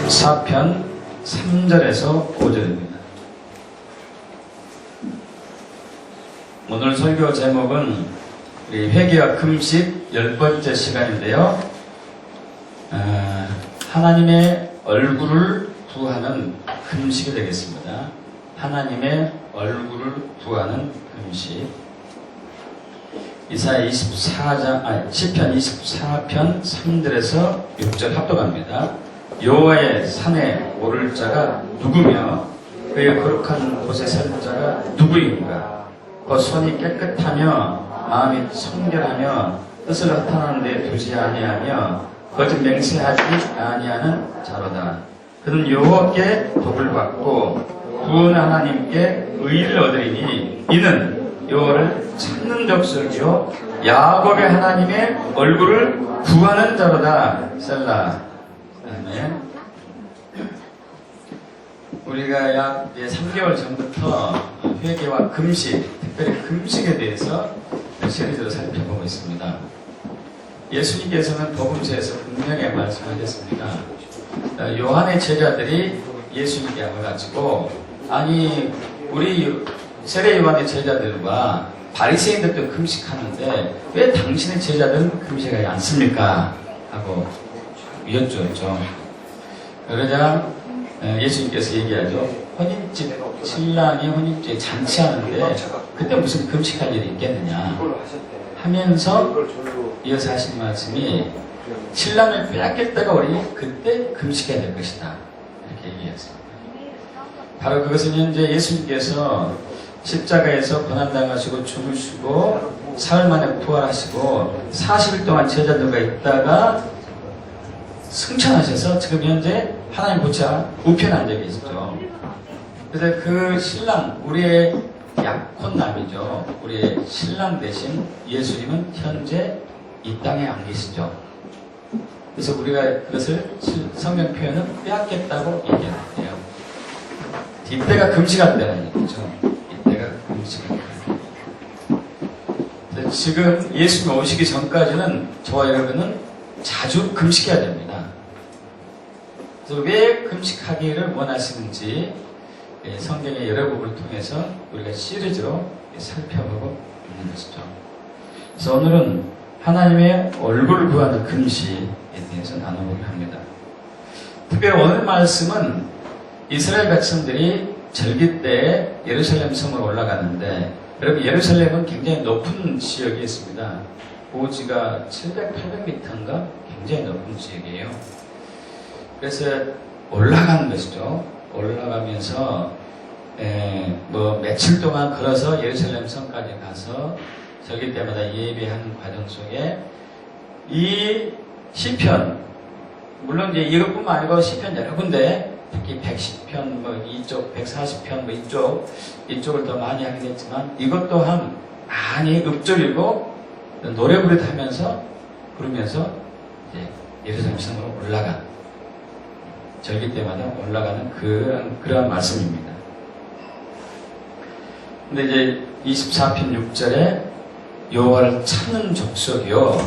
24편 3절에서 5절입니다. 오늘 설교 제목은 우리 회개와 금식 10번째 시간인데요. 하나님의 얼굴을 구하는 금식이 되겠습니다. 하나님의 얼굴을 구하는 금식. 이사야 10편 24편 3절에서 6절 합독합니다. 여호와의 산에 오를 자가 누구며 그의 거룩한 곳에 설 자가 누구인가? 그 손이 깨끗하며 마음이 청결하며 뜻을 허탄하는 데 두지 아니하며 거짓 맹세하지 아니하는 자로다. 그는 여호와께 복을 받고 구원의 하나님께 의를 얻으리니 이는 여호와를 찾는 족속이요 야곱의 하나님의 얼굴을 구하는 자로다. 셀라. 아멘. 우리가 약 3개월 전부터 회개와 금식, 특별히 금식에 대해서 시리즈로 살펴보고 있습니다. 예수님께서는 복음서에서 분명히 말씀하셨습니다. 요한의 제자들이 예수님께 와가지고 아니 우리 세례 요한의 제자들과 바리새인들도 금식하는데 왜 당신의 제자들은 금식하지 않습니까? 하고 여쭈었죠. 그러자 예수님께서 얘기하죠. 혼인집 신랑이 혼인집에 잔치하는데 그때 무슨 금식할 일이 있겠느냐 하면서 이어서 하신 말씀이 신랑을 빼앗겼다가 우리 그때 금식해야 될 것이다. 이렇게 얘기했습니다. 바로 그것은 현재 예수님께서 십자가에서 고난당하시고 죽으시고 사흘 만에 부활하시고 40일 동안 제자들과 있다가 승천하셔서 지금 현재 하나님 보좌 우편에 앉아 계시죠. 그래서 그 신랑, 우리의 약혼남이죠. 우리의 신랑 대신 예수님은 현재 이 땅에 안 계시죠. 그래서 우리가 그것을 성경 표현은 빼앗겼다고 얘기하는데요. 이때가 금식할 때라는 얘기죠. 이때가 금식할 때. 지금 예수님 오시기 전까지는 저와 여러분은 자주 금식해야 됩니다. 그래서 왜 금식하기를 원하시는지 성경의 여러 부분을 통해서 우리가 시리즈로 살펴보고 있는 것이죠. 그래서 오늘은 하나님의 얼굴을 구하는 금식에 대해서 나눠보려 합니다. 특별히 오늘 말씀은 이스라엘 백성들이 절기 때 예루살렘 성으로 올라갔는데 여러분 예루살렘은 굉장히 높은 지역이 있습니다. 고지가 700, 800m인가 굉장히 높은 지역이에요. 그래서 올라가는 것이죠. 올라가면서 뭐 며칠 동안 걸어서 예루살렘 성까지 가서 절기 때마다 예배하는 과정 속에 이 시편, 물론 이제 이것뿐만 아니고 시편 여러 군데 특히 110편, 뭐 이쪽 140편, 뭐 이쪽을 더 많이 하게 됐지만 이것 또한 많이 읊조리고 노래 부르면서 이제 예루살렘 성으로 올라간 절기 때마다 올라가는 그러한 말씀입니다. 근데 이제 24편 6절에 여호와를 찾는 족속이요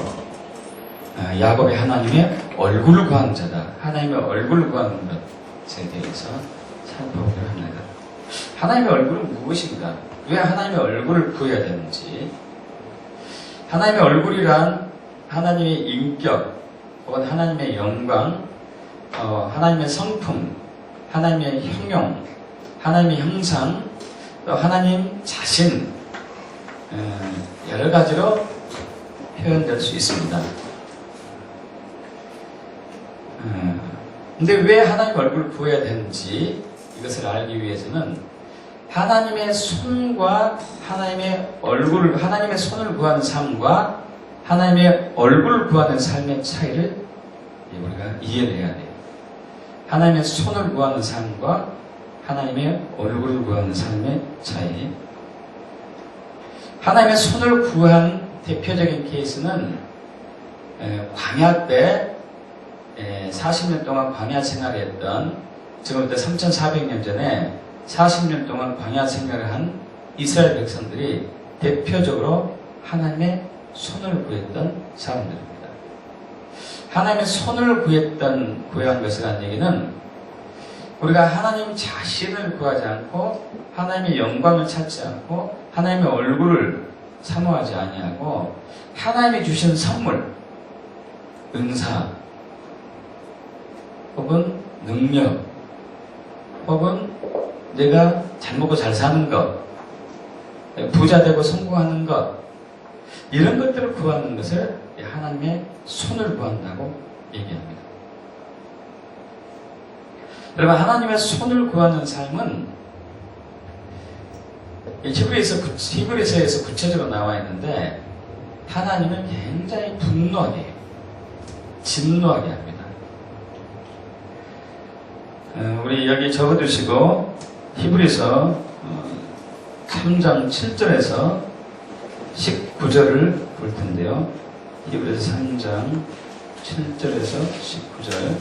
야곱의 하나님의 얼굴을 구하는 자다. 하나님의 얼굴을 구하는 것에 대해서 살펴보려 합니다. 하나님의 얼굴은 무엇인가? 왜 하나님의 얼굴을 구해야 되는지. 하나님의 얼굴이란 하나님의 인격 혹은 하나님의 영광, 하나님의 성품, 하나님의 형용, 하나님의 형상, 또 하나님 자신 여러 가지로 표현될 수 있습니다. 근데 왜 하나님의 얼굴을 구해야 되는지 이것을 알기 위해서는 하나님의 손과 하나님의 손을 구하는 삶과 하나님의 얼굴을 구하는 삶의 차이를 우리가 이해를 해야 돼요. 하나님의 손을 구하는 삶과 하나님의 얼굴을 구하는 삶의 차이. 하나님의 손을 구한 대표적인 케이스는 광야 때 40년 동안 광야 생활을 했던, 지금부터 3400년 전에 40년 동안 광야 생활을 한 이스라엘 백성들이 대표적으로 하나님의 손을 구했던 사람들입니다. 하나님의 손을 구한 것이라는 얘기는 우리가 하나님 자신을 구하지 않고 하나님의 영광을 찾지 않고 하나님의 얼굴을 사모하지 아니하고 하나님이 주신 선물, 은사 혹은 능력 혹은 내가 잘 먹고 잘 사는 것, 부자 되고 성공하는 것, 이런 것들을 구하는 것을 하나님의 손을 구한다고 얘기합니다. 여러분, 하나님의 손을 구하는 삶은 히브리서에서 구체적으로 나와 있는데 하나님을 굉장히 분노하게, 진노하게 합니다. 우리 여기 적어두시고 히브리서 3장 7절에서 19절을 볼 텐데요. 히브리서 3장 7절에서 19절.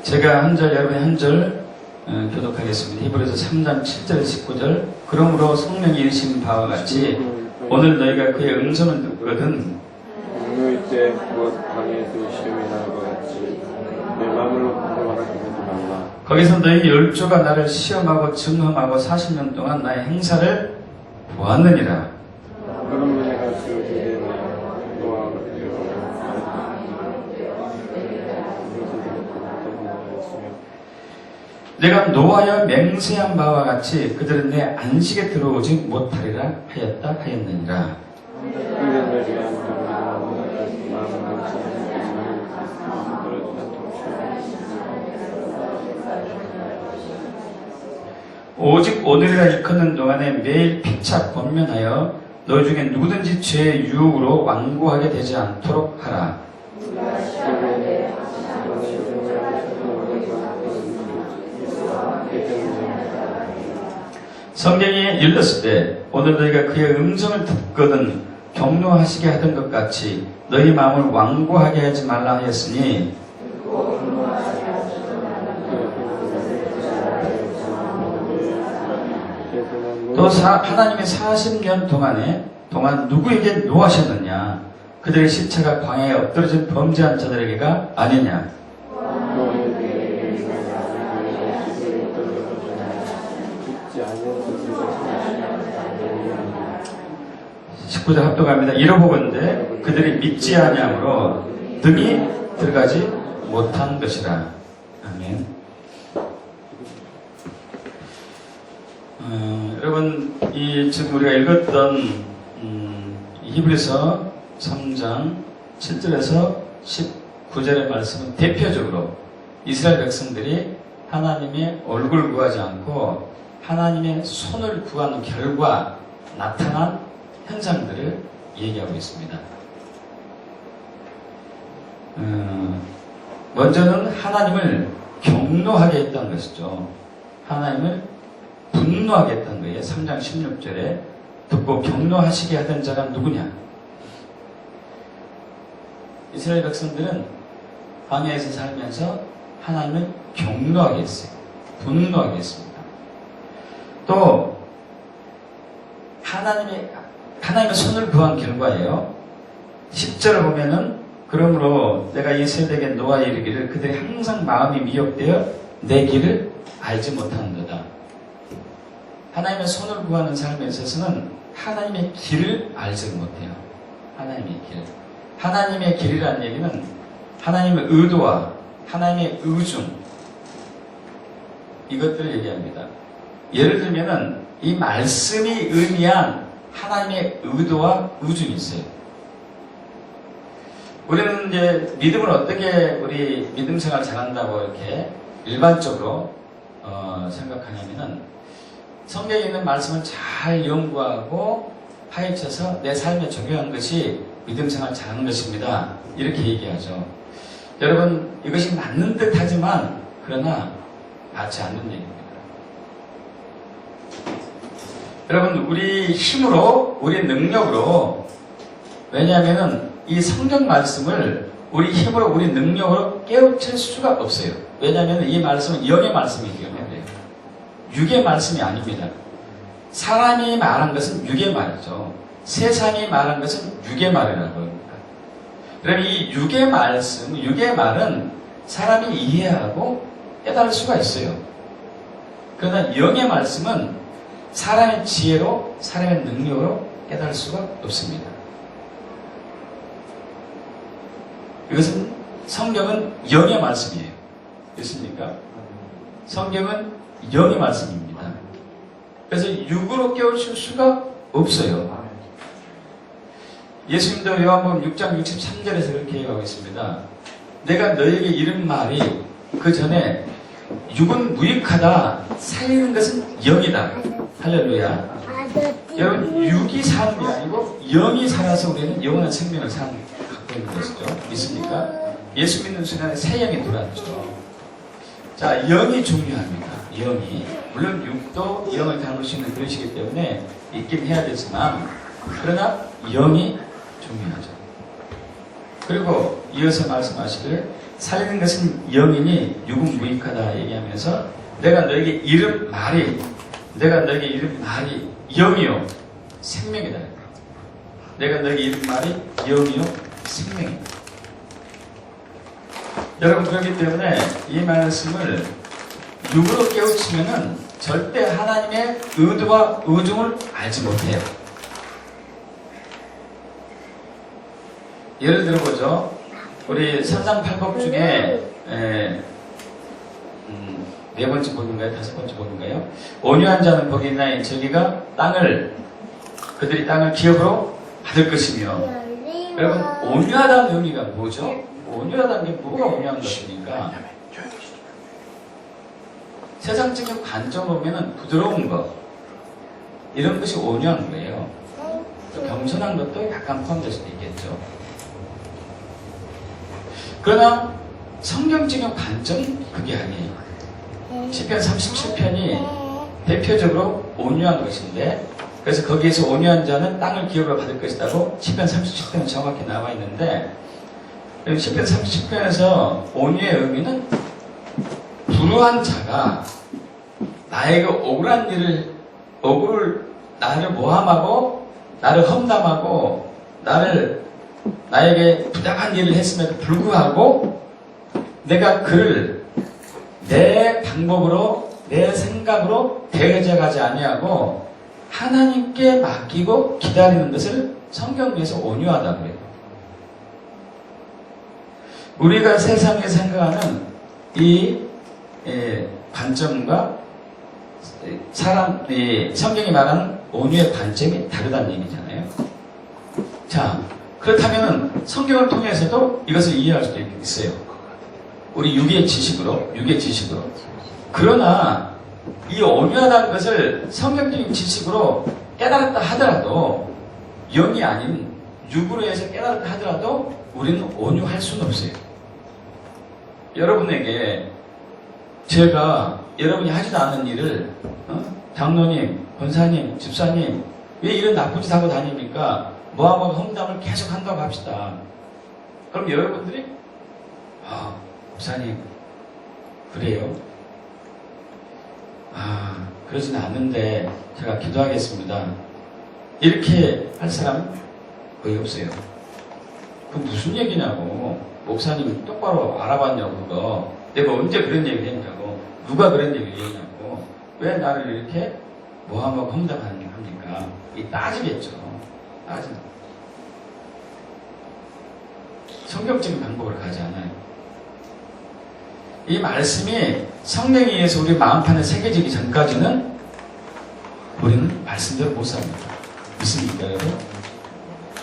제가 한 절, 여러분이 한 절 교독하겠습니다. 히브리서 3장 7절에서 19절. 그러므로 성령이 이르신 바와 같이 오늘 너희가 그의 음성을 듣거든 공유일 때 곧 방에서 시험이 나는 것 같이 내 마음을 공격하라 하지 말라. 거기서 너희 열조가 나를 시험하고 증험하고 40년 동안 나의 행사를 보았느니라. 그러면 내가 주에게 노아 내가 노하여 맹세한 바와 같이 그들은 내 안식에 들어오지 못하리라 하였느니라. 오직 오늘이라 일컫는 동안에 매일 피차 권면하여 너희 중에 누구든지 죄의 유혹으로 완고하게 되지 않도록 하라. 성경에 읽었을 때 오늘 너희가 그의 음성을 듣거든 경노하시게 하던 것 같이 너희 마음을 완고하게 하지 말라 하였으니 또 하나님의 40년 동안 누구에게 노하셨느냐? 그들의 시체가 광야에 엎드러진 범죄한 자들에게가 아니냐? 19절 합독합니다. 이러보건대 그들이 믿지 아니함으로 등이 들어가지 못한 것이라. 아멘. 여러분, 지금 우리가 읽었던 히브리서 3장 7절에서 19절의 말씀은 대표적으로 이스라엘 백성들이 하나님의 얼굴을 구하지 않고 하나님의 손을 구하는 결과 나타난 현상들을 얘기하고 있습니다. 먼저는 하나님을 경노하게 했다는 것이죠. 하나님을 분노하게 했다는 거예요. 3장 16절에 듣고 경노하시게 하던 자가 누구냐? 이스라엘 백성들은 광야에서 살면서 하나님을 경노하게 했어요. 분노하게 했습니다. 또 하나님의 손을 구한 결과예요. 10절을 보면은 그러므로 내가 이 세대에게 노하여 이르기를 그들이 항상 마음이 미혹되어 내 길을 알지 못하는도다. 하나님의 손을 구하는 삶에 있어서는 하나님의 길을 알지 못해요. 하나님의 길. 하나님의 길이라는 얘기는 하나님의 의도와 하나님의 의중, 이것들을 얘기합니다. 예를 들면은 이 말씀이 의미한 하나님의 의도와 의중이 있어요. 우리는 이제 믿음을 어떻게 우리 믿음 생활 잘한다고 이렇게 일반적으로 생각하냐면은 성경에 있는 말씀을 잘 연구하고 파헤쳐서 내 삶에 적용한 것이 믿음 생활 잘하는 것입니다. 이렇게 얘기하죠. 여러분, 이것이 맞는 듯 하지만 그러나 맞지 않는 얘기입니다. 여러분, 우리 힘으로, 우리 능력으로, 왜냐하면은 이 성경 말씀을 우리 힘으로, 우리 능력으로 깨우칠 수가 없어요. 왜냐하면 이 말씀은 영의 말씀이기 때문에 그래요. 육의 말씀이 아닙니다. 사람이 말한 것은 육의 말이죠. 세상이 말한 것은 육의 말이라고 합니다. 그럼 이 육의 말씀, 육의 말은 사람이 이해하고 깨달을 수가 있어요. 그러나 영의 말씀은 사람의 지혜로, 사람의 능력으로 깨달을 수가 없습니다. 이것은 성경은 영의 말씀이에요. 됐습니까? 성경은 영의 말씀입니다. 그래서 육으로 깨우칠 수가 없어요. 예수님도 요한복음 6장 63절에서 그렇게 얘기하고 있습니다. 내가 너에게 이른 말이 그 전에 육은 무익하다, 살리는 것은 영이다. 할렐루야. 여러분, 육이 사는 게 아니고 영이 살아서 우리는 영원한 생명을 갖고 있는 것이죠. 믿습니까? 예수 믿는 순간에 새 영이 들어왔죠. 자, 영이 중요합니다. 영이. 물론 육도 영을 담을 수 있는 그릇이기 때문에 있긴 해야 되지만, 그러나 영이 중요하죠. 그리고 이어서 말씀하시길 살리는 것은 영이니 육은 무익하다 얘기하면서 내가 너에게 이른 말이 영이요 생명이다. 내가 너에게 이른 말이 영이요 생명이다. 여러분, 그렇기 때문에 이 말씀을 육으로 깨우치면은 절대 하나님의 의도와 의중을 알지 못해요. 예를 들어보죠. 우리 산상팔복 중에 네 번째 복인가요? 다섯 번째 복인가요? 온유한 자는 복이 있나니 저기가 그들이 땅을 기업으로 받을 것이며. 여러분, 온유하다는 의미가 뭐죠? 온유하다는 게 뭐가 온유한 것입니까? 세상적인 관점으로 보면 부드러운 것, 이런 것이 온유한 거예요. 겸손한 것도 약간 포함될 수도 있겠죠. 그러나 성경적인 관점은 그게 아니에요. 시편 37편이 대표적으로 온유한 것인데, 그래서 거기에서 온유한 자는 땅을 기업으로 받을 것이라고 시편 37편은 정확히 나와 있는데, 시편 37편에서 온유의 의미는 불우한 자가 나에게 억울한 일을 나를 모함하고 나를 험담하고 나에게 부당한 일을 했음에도 불구하고 내가 그를 내 방법으로 내 생각으로 대적하지 아니하고 하나님께 맡기고 기다리는 것을 성경에서 온유하다고 해요. 우리가 세상에 생각하는 이 관점과 성경이 말하는 온유의 관점이 다르다는 얘기잖아요. 자, 그렇다면 성경을 통해서도 이것을 이해할 수도 있어요. 우리 육의 지식으로. 그러나 이 온유하다는 것을 성경적인 지식으로 깨달았다 하더라도, 영이 아닌 육으로 해서 깨달았다 하더라도 우리는 온유할 수는 없어요. 여러분에게 제가 여러분이 하지도 않은 일을 장로님, 권사님, 집사님 왜 이런 나쁜 짓 하고 다닙니까? 모함하고 험담을 계속 한다고 합시다. 그럼 여러분들이 목사님 그래요? 그러진 않는데 제가 기도하겠습니다. 이렇게 할 사람 거의 없어요. 그 무슨 얘기냐고. 목사님 똑바로 알아봤냐고. 그거 내가 언제 그런 얘기를 했냐고. 누가 그런 얘기를 했냐고. 왜 나를 이렇게 모함하고 험담합니까? 이 따지겠죠. 따지는. 성경적인 방법을 가지 않아요. 이 말씀이 성령에 의해서 우리 마음판에 새겨지기 전까지는 우리는 말씀대로 못 삽니다. 믿습니까, 여러분?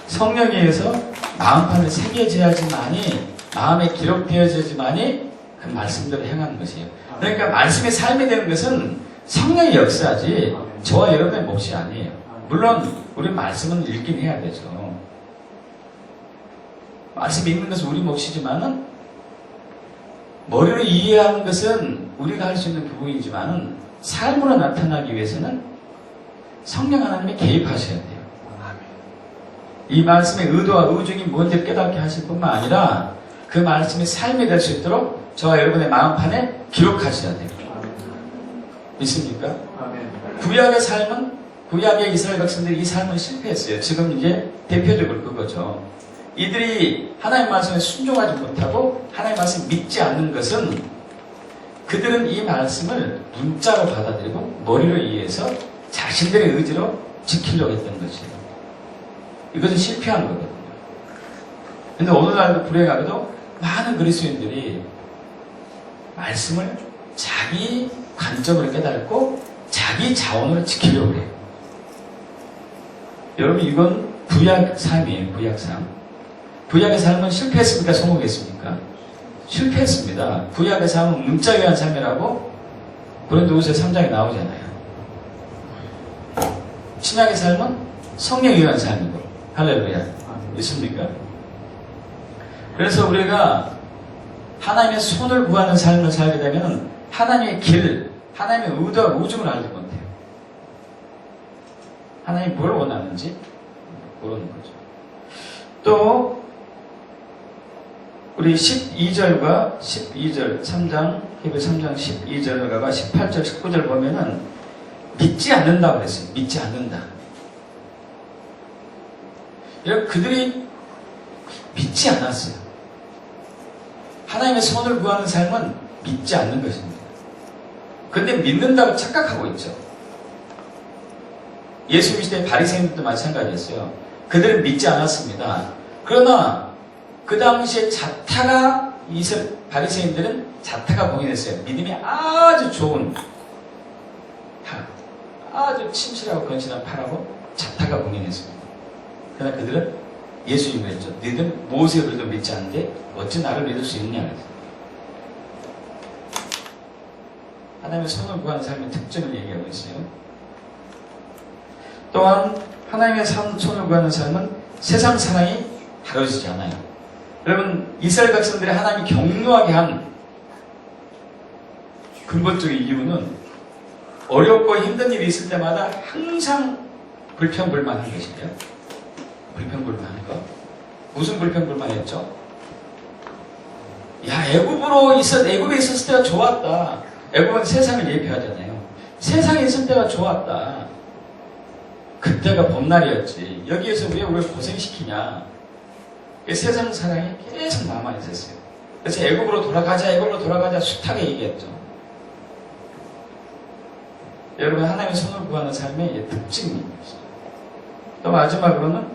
성령에 의해서 마음판에 새겨져야지만이, 마음에 기록되어져야지만이 그 말씀대로 행하는 것이에요. 그러니까 말씀의 삶이 되는 것은 성령의 역사지 저와 여러분의 몫이 아니에요. 물론 우리 말씀은 읽긴 해야 되죠. 말씀 읽는 것은 우리 몫이지만은 머리로 이해하는 것은 우리가 할 수 있는 부분이지만은 삶으로 나타나기 위해서는 성령 하나님이 개입하셔야 돼요. 이 말씀의 의도와 의중이 뭔지 깨닫게 하실 뿐만 아니라 그 말씀이 삶이 될 수 있도록 저와 여러분의 마음판에 기록하셔야 돼요. 믿습니까? 구약의 삶은 구약의 이스라엘 백성들이 이 삶을 실패했어요. 지금 이제 대표적으로 그거죠. 이들이 하나님 말씀에 순종하지 못하고 하나님 말씀을 믿지 않는 것은 그들은 이 말씀을 문자로 받아들이고 머리로 이해해서 자신들의 의지로 지키려고 했던 것이에요. 이것은 실패한 거거든요. 근데 오늘날도 불행하게도 많은 그리스도인들이 말씀을 자기 관점으로 깨닫고 자기 자원으로 지키려고 해요. 여러분 이건 구약 삶이에요. 구약 삶. 구약의 삶은 실패했습니까? 성공했습니까? 실패했습니다. 구약의 삶은 문자에 의한 삶이라고 고린도후서 3장에 나오잖아요. 신약의 삶은 성령에 의한 삶이고 할렐루야. 있습니까? 그래서 우리가 하나님의 손을 구하는 삶을 살게 되면 하나님의 길, 하나님의 의도와 우중을 알지 못해요. 하나님이 뭘 원하는지 모르는 거죠. 또 우리 12절 3장 히브리 3장 12절과 18절 19절 보면은 믿지 않는다고 그랬어요. 믿지 않는다. 여러분 그들이 믿지 않았어요. 하나님의 손을 구하는 삶은 믿지 않는 것입니다. 근데 믿는다고 착각하고 있죠. 예수님 시대의 바리새인들도 마찬가지였어요. 그들은 믿지 않았습니다. 그러나 그 당시에 바리새인들은 자타가 봉인했어요. 믿음이 아주 좋은 아주 침실하고 건실한 파라고 자타가 봉인했습니다. 그러나 그들은 예수님을 했죠. 너희들은 모세를 믿지 않는데 어찌 나를 믿을 수 있느냐 그랬어요. 하나님의 손을 구하는 삶의 특징을 얘기하고 있어요. 또한 하나님의 손을 구하는 삶은 세상 사랑이 다뤄지지 않아요. 여러분 이스라엘 백성들이 하나님이 격려하게 한 근본적인 이유는 어렵고 힘든 일이 있을 때마다 항상 불평불만한 것이에요. 불평불만한 거. 무슨 불평불만했죠? 야, 애굽에 있었을 때가 좋았다. 애굽은 세상을 예표하잖아요. 세상에 있을 때가 좋았다. 그때가 봄날이었지. 여기에서 왜 우리를 고생시키냐. 세상 사랑이 계속 남아있었어요. 그래서 애굽으로 돌아가자 숱하게 얘기했죠. 여러분 하나님의 손을 구하는 삶의 특징입니다. 또 마지막으로는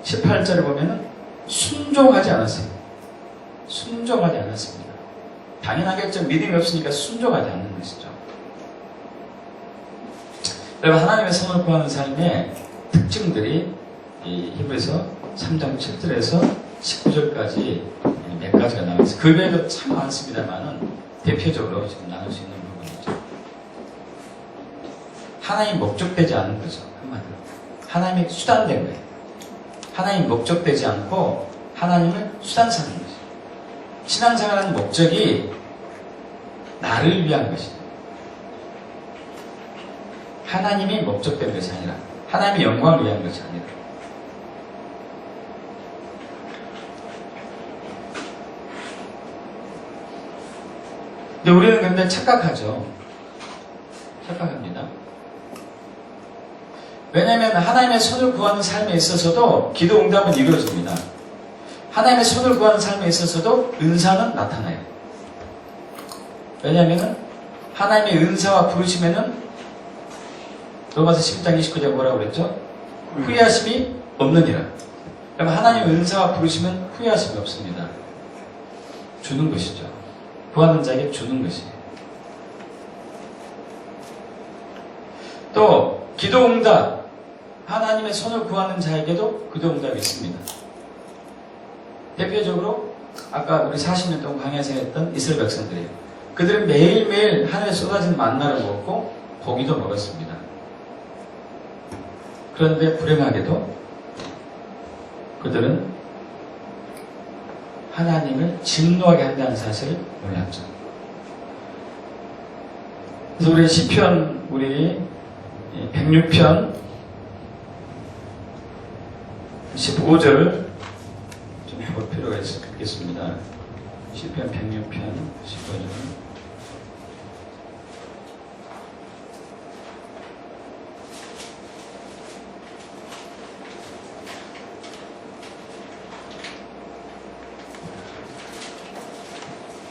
18절을 보면은 순종하지 않았어요. 순종하지 않았습니다. 당연하겠죠. 믿음이 없으니까 순종하지 않는 것이죠. 여러분 하나님의 손을 구하는 삶의 특징들이 이 히브리서 3장 7절에서 19절까지 몇 가지가 나와 있어요. 그 외에도 참 많습니다만은 대표적으로 지금 나눌 수 있는 부분이죠. 하나님 목적되지 않은 거죠. 한마디로. 하나님의 수단된 거예요. 하나님 목적되지 않고 하나님을 수단 삼는 거죠. 신앙생활하는 목적이 나를 위한 것이죠. 하나님이 목적된 것이 아니라 하나님의 영광을 위한 것이 아니라 근데 우리는 근데 착각하죠. 착각합니다. 왜냐하면 하나님의 손을 구하는 삶에 있어서도 기도 응답은 이루어집니다. 하나님의 손을 구하는 삶에 있어서도 은사는 나타나요. 왜냐하면 하나님의 은사와 부르심에는 로마서 10장 29절 뭐라고 그랬죠? 후회하심이 없느니라. 그럼 하나님의 은사와 부르심은 후회하심이 없습니다. 주는 것이죠. 구하는 자에게 주는 것이에요. 또 기도 응답, 하나님의 손을 구하는 자에게도 기도 응답이 있습니다. 대표적으로 아까 우리 40년 동안 광야에서 했던 이스라엘 백성들이에요. 그들은 매일매일 하늘에 쏟아진 만나를 먹고 고기도 먹었습니다. 그런데 불행하게도 그들은 하나님을 진노하게 한다는 사실을 몰랐죠. 그래서 우리 시편 우리 106편 15절 좀 볼 필요가 있겠습니다. 시편 106편 15절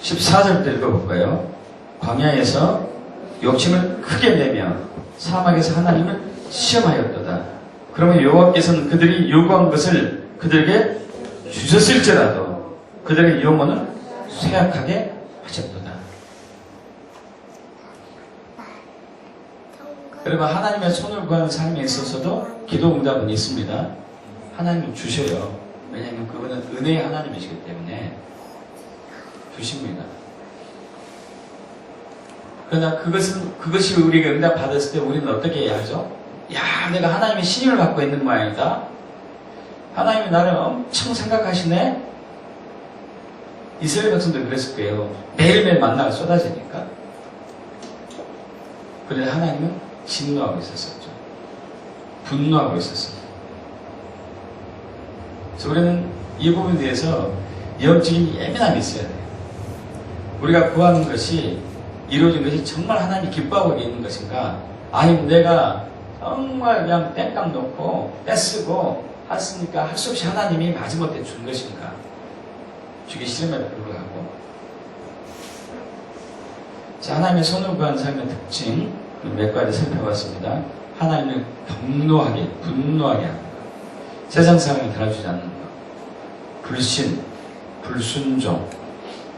14절부터 읽어볼까요? 광야에서 욕심을 크게 내며 사막에서 하나님을 시험하였도다. 그러면 여호와께서는 그들이 요구한 것을 그들에게 주셨을지라도 그들의 영혼은 쇠약하게 하셨도다. 여러분, 하나님의 손을 구하는 삶에 있어서도 기도 응답은 있습니다. 하나님은 주셔요. 왜냐하면 그분은 은혜의 하나님이시기 때문에 주십니다. 그러나 그것이 우리가 응답 받았을 때 우리는 어떻게 해야 하죠? 야, 내가 하나님의 신임을 받고 있는 모양이다. 하나님이 나를 엄청 생각하시네. 이스라엘 백성도 그랬을 거예요. 매일매일 만나가 쏟아지니까. 그런데 하나님은 진노하고 있었었죠. 분노하고 있었어요. 그래서 우리는 이 부분에 대해서 영적인 예민함이 있어야 돼요. 우리가 구하는 것이 이루어진 것이 정말 하나님이 기뻐하고 있는 것인가? 아니면 내가 정말 그냥 땡깡 놓고 떼쓰고 했으니까 할 수 없이 하나님이 마지못해 준 것인가? 주기 싫음에도 불구하고. 자, 하나님의 손을 구하는 삶의 특징 몇 가지 살펴봤습니다. 하나님을 경노하게, 분노하게 하는 것, 세상 사람을 달아주지 않는 것, 불신, 불순종,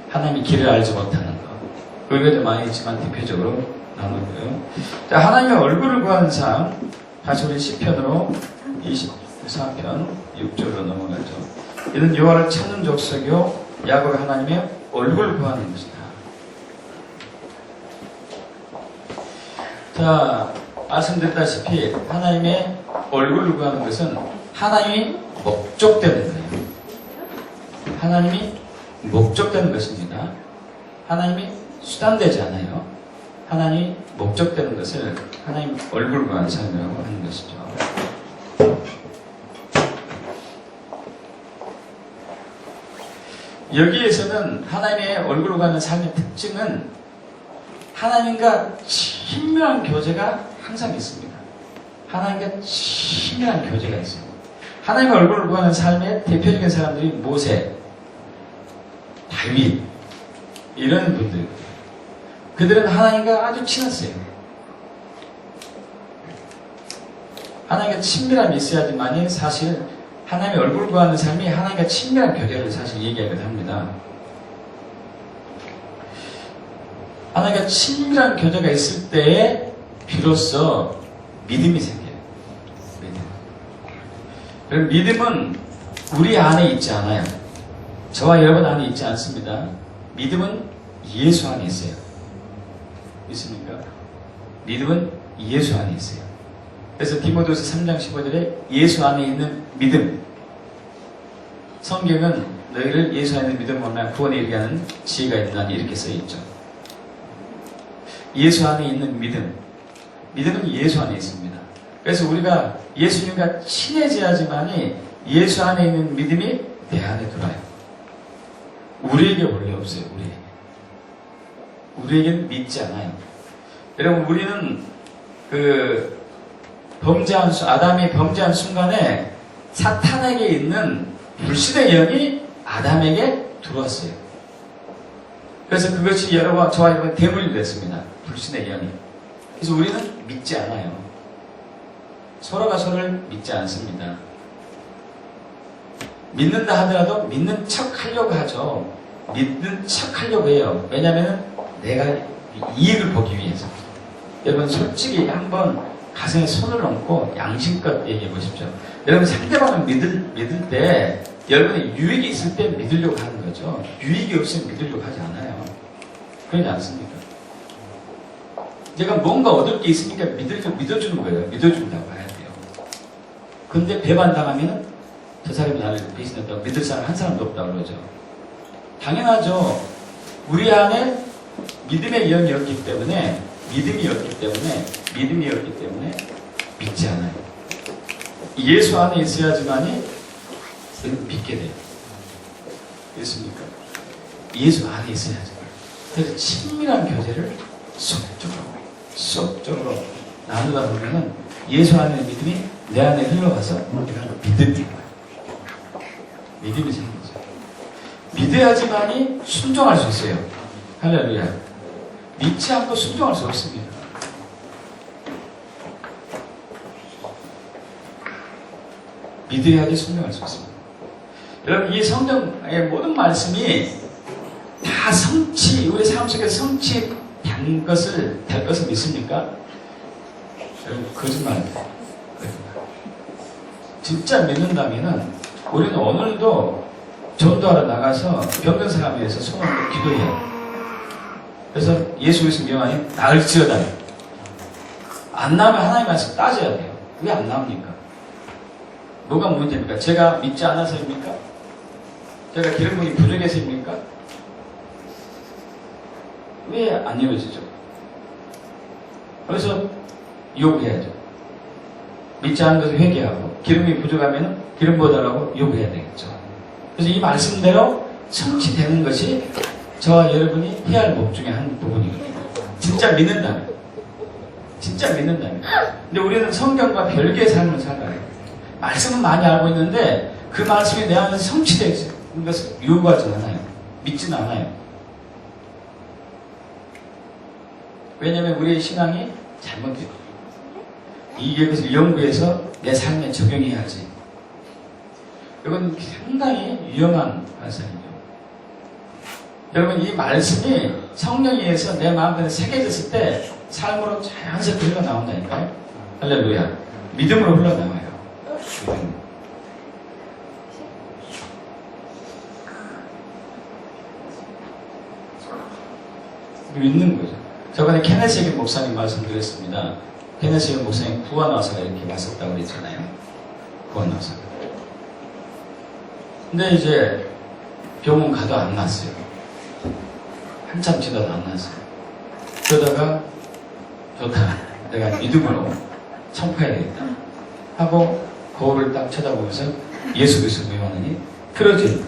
하나님의 길을 알지 못하는 것. 의견도 많이 있지만 대표적으로 나누고요. 자, 하나님의 얼굴을 구하는 삶, 다시 우리 시편으로 24편 6절로 넘어가죠. 이는 여호와를 찾는 족속이요 야곱의 하나님의 얼굴을 구하는 것이다. 자, 말씀드렸다시피 하나님의 얼굴을 구하는 것은 하나님이 목적되는 거예요. 하나님이 목적되는 것입니다. 하나님이 수단되지 않아요. 하나님이 목적되는 것을 하나님 얼굴을 구하는 삶이라고 하는 것이죠. 여기에서는 하나님의 얼굴을 구하는 삶의 특징은 하나님과 친밀한 교제가 항상 있습니다. 하나님과 친밀한 교제가 있습니다. 하나님의 얼굴을 구하는 삶의 대표적인 사람들이 모세, 다윗, 이런 분들. 그들은 하나님과 아주 친했어요. 하나님과 친밀함이 있어야지만이 사실 하나님의 얼굴을 구하는 삶이 하나님과 친밀한 교제를 사실 얘기하기도 합니다. 하나님과 친밀한 교제가 있을 때에 비로소 믿음이 생겨요. 믿음. 그럼 믿음은 우리 안에 있지 않아요. 저와 여러분 안에 있지 않습니다. 믿음은 예수 안에 있어요. 믿습니까? 믿음은 예수 안에 있어요. 그래서 디모데후서 3장 15절에 예수 안에 있는 믿음. 성경은 너희를 예수 안에 있는 믿음으로 말미암아 구원에 이르게 하는 지혜가 있다니 이렇게 써있죠. 예수 안에 있는 믿음. 믿음은 예수 안에 있습니다. 그래서 우리가 예수님과 친해져야지만이 예수 안에 있는 믿음이 내 안에 들어와요. 우리에게 원래 없어요. 우리에게는 믿지 않아요. 여러분, 우리는 아담이 범죄한 순간에 사탄에게 있는 불신의 영이 아담에게 들어왔어요. 그래서 그것이 저와 여러분 대물이 됐습니다. 불신의 영이. 그래서 우리는 믿지 않아요. 서로가 서로를 믿지 않습니다. 믿는다 하더라도 믿는 척 하려고 하죠. 믿는 척 하려고 해요. 왜냐하면 내가 이익을 보기 위해서. 여러분, 솔직히 한번 가슴에 손을 얹고 양심껏 얘기해 보십시오. 여러분, 상대방을 믿을 때 여러분이 유익이 있을 때 믿으려고 하는 거죠. 유익이 없으면 믿으려고 하지 않아요. 그러지 않습니까? 내가 뭔가 얻을 게 있으니까 믿어주는 거예요. 믿어준다고 해야 돼요. 근데 배반당하면 저 사람이 나를 배신했다고 믿을 사람 한 사람도 없다고 그러죠. 당연하죠. 우리 안에 믿음의 영이었기 때문에 믿음이었기 때문에 믿지 않아요. 예수 안에 있어야지만이 믿게 돼요. 그렇습니까? 예수 안에 있어야지. 그래서 친밀한 교제를 속적으로 나누다 보면은 예수 안에 믿음이 내 안에 흘러가서 믿음이 거예요. 믿음이 생기죠. 믿어야지만이 순종할 수 있어요. 할렐루야. 믿지 않고 순종할 수 없습니다. 믿어야지 순종할 수 있습니다. 여러분, 이 성경의 모든 말씀이 다 우리 삶 속에 성취된 될 것을 믿습니까? 여러분, 거짓말입니다. 진짜 믿는다면은 우리는 오늘도 전도하러 나가서 병든 사람에 대해서 손을 꼭 기도해요. 그래서 예수 그리스도 명하니 나을지어다. 안 나오면 하나님 말씀 따져야 돼요. 왜 안 나옵니까? 뭐가 문제입니까? 제가 믿지 않아서입니까? 제가 기름부이 부족해서입니까? 왜 안 이루어지죠? 그래서 요구해야죠. 믿지 않은 것을 회개하고 기름이 부족하면 기름 부어달라고 요구해야 되겠죠. 그래서 이 말씀대로 성취되는 것이 저와 여러분이 해야 할 목 중에 한 부분이거든요. 진짜 믿는다면. 진짜 믿는다면. 근데 우리는 성경과 별개의 삶을 살아요. 말씀은 많이 알고 있는데 그 말씀이 내 안에서 성취되는 것을 요구하지 않아요. 믿지는 않아요. 왜냐하면 우리의 신앙이 잘못돼요. 이것을 연구해서 내 삶에 적용해야지. 이건 상당히 위험한 발상이죠. 여러분, 이 말씀이 성령에 의해서 내 마음에 새겨졌을 때 삶으로 자연스럽게 흘러나온다니까요. 할렐루야. 믿음으로 흘러나와요. 믿는 거죠. 저번에 케네스에게 목사님 말씀드렸습니다. 케네스에게 목사님 구원와서가 이렇게 왔었다고 그랬잖아요. 구원와서. 근데 이제 병원 가도 안 났어요. 한참 지나도 안 났어요. 그러다가 좋다. 내가 믿음으로 청파해야 되겠다. 하고 거울을 딱 쳐다보면서 예수 그리스도 명하느니 틀어진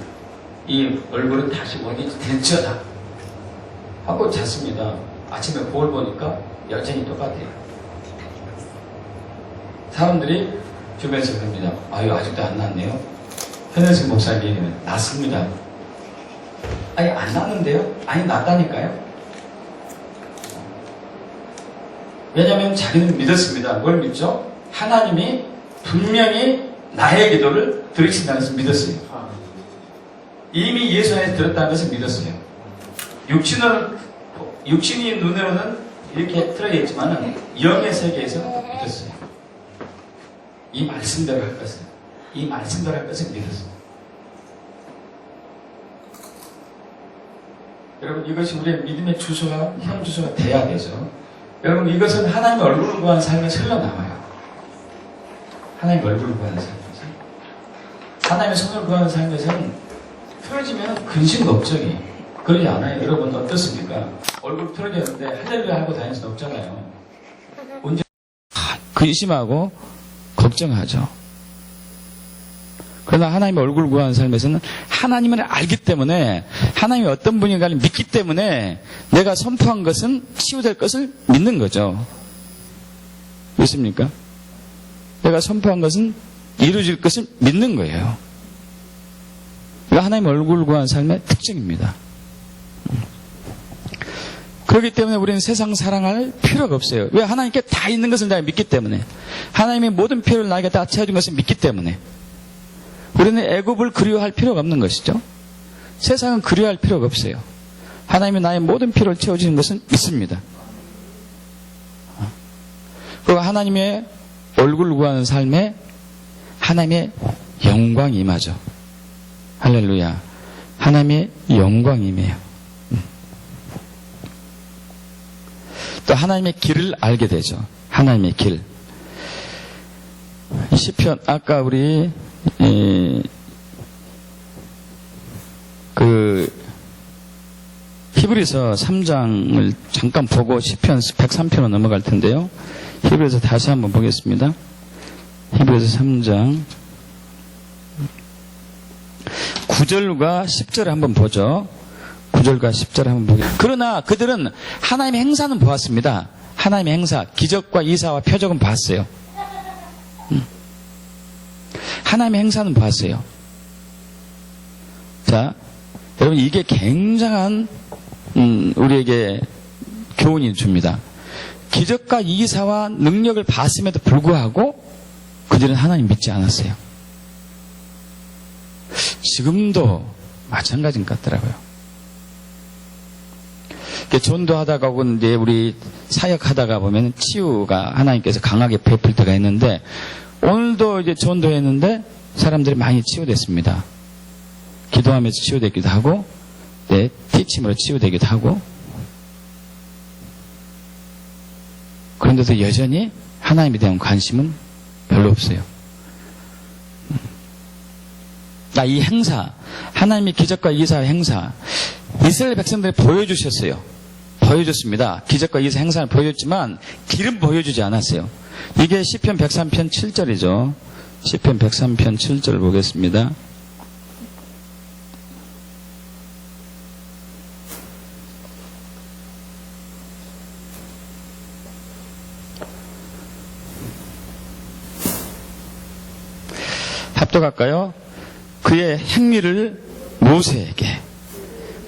이 얼굴은 다시 원이 될지어다. 하고 잤습니다. 아침에 거울 보니까 여전히 똑같아요. 사람들이 주변에서 그럽니다. 아유, 아직도 안 났네요. 현현승 목사님 얘기는 났습니다. 아니, 안 났는데요? 아니, 났다니까요? 왜냐하면 자기는 믿었습니다. 뭘 믿죠? 하나님이 분명히 나의 기도를 들으신다는 것을 믿었어요. 이미 예수 안에서 들었다는 것을 믿었어요. 육신이 눈으로는 이렇게 틀어져 있지만 영의 세계에서 믿었어요. 이 말씀대로 할 것을, 이 말씀대로 할 것을 믿었어요. 여러분, 이것이 우리의 믿음의 주소가, 현 주소가 돼야 되죠. 여러분, 이것은 하나님의 얼굴을 구하는 삶에서 흘러나와요. 하나님의 얼굴을 구하는 삶에서. 하나님의 손을 구하는 삶에서는 틀어지면 근심 걱정이 그러지 않아요. 여러분, 어떻습니까? 얼굴 틀어졌는데 할렐루야 하고 다닐 수는 없잖아요. 언제 근심하고 걱정하죠. 그러나 하나님의 얼굴을 구하는 삶에서는 하나님을 알기 때문에, 하나님이 어떤 분인가를 믿기 때문에 내가 선포한 것은 치유될 것을 믿는 거죠. 믿습니까? 내가 선포한 것은 이루어질 것을 믿는 거예요. 이거 하나님의 얼굴을 구하는 삶의 특징입니다. 그렇기 때문에 우리는 세상 사랑할 필요가 없어요. 왜? 하나님께 다 있는 것을 내가 믿기 때문에. 하나님의 모든 필요를 나에게 다 채워준 것을 믿기 때문에. 우리는 애굽을 그리워할 필요가 없는 것이죠. 세상은 그리워할 필요가 없어요. 하나님이 나의 모든 필요를 채워주는 것은 믿습니다. 그리고 하나님의 얼굴을 구하는 삶에 하나님의 영광이 임하죠. 할렐루야. 하나님의 영광이 임해요. 또 하나님의 길을 알게 되죠. 하나님의 길. 시편, 아까 우리 히브리서 3장을 잠깐 보고 시편 103편으로 넘어갈 텐데요. 히브리서 다시 한번 보겠습니다. 히브리서 3장 9절과 10절을 한번 보죠. 9절과 10절을 한번 보겠습니다. 그러나 그들은 하나님의 행사는 보았습니다. 하나님의 행사, 기적과 이사와 표적은 봤어요. 하나님의 행사는 봤어요. 자, 여러분, 이게 굉장한 우리에게 교훈이 줍니다. 기적과 이사와 능력을 봤음에도 불구하고 그들은 하나님 믿지 않았어요. 지금도 마찬가지인 것 같더라고요. 전도하다가 혹은 이제 우리 사역하다가 보면 치유가 하나님께서 강하게 베풀 때가 있는데, 오늘도 이제 전도했는데 사람들이 많이 치유됐습니다. 기도하면서 치유되기도 하고, 네, 티침으로 치유되기도 하고. 그런데도 여전히 하나님에 대한 관심은 별로 없어요. 이 행사, 하나님의 기적과 이사의 행사, 이스라엘 백성들이 보여주셨어요. 보여줬습니다. 기적과 이사 행사를 보여줬지만 길은 보여주지 않았어요. 이게 시편 103편 7절이죠. 시편 103편 7절을 보겠습니다. 합독할까요? 그의 행위를 모세에게,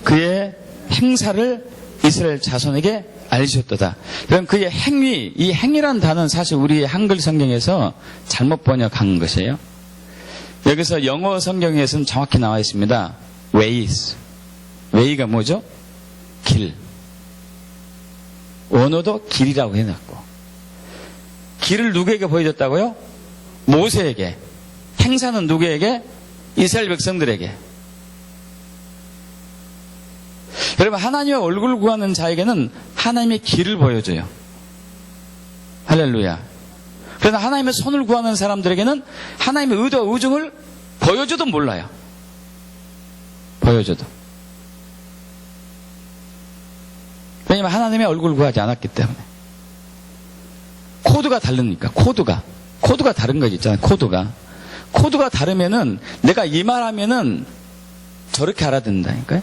그의 행사를 이스라엘 자손에게 알리셨도다. 그럼 그의 행위, 이 행위란 단어는 사실 우리 한글 성경에서 잘못 번역한 것이에요. 여기서 영어 성경에서는 정확히 나와 있습니다. ways. way가 뭐죠? 길. 원어도 길이라고 해놨고. 길을 누구에게 보여줬다고요? 모세에게. 행사는 누구에게? 이스라엘 백성들에게. 여러분, 하나님의 얼굴을 구하는 자에게는 하나님의 길을 보여줘요. 할렐루야. 그러나 하나님의 손을 구하는 사람들에게는 하나님의 의도와 의중을 보여줘도 몰라요. 보여줘도. 왜냐하면 하나님의 얼굴을 구하지 않았기 때문에. 코드가 다르니까. 코드가 다른 거 있잖아요. 코드가 다르면은 내가 이 말하면은 저렇게 알아듣는다니까요.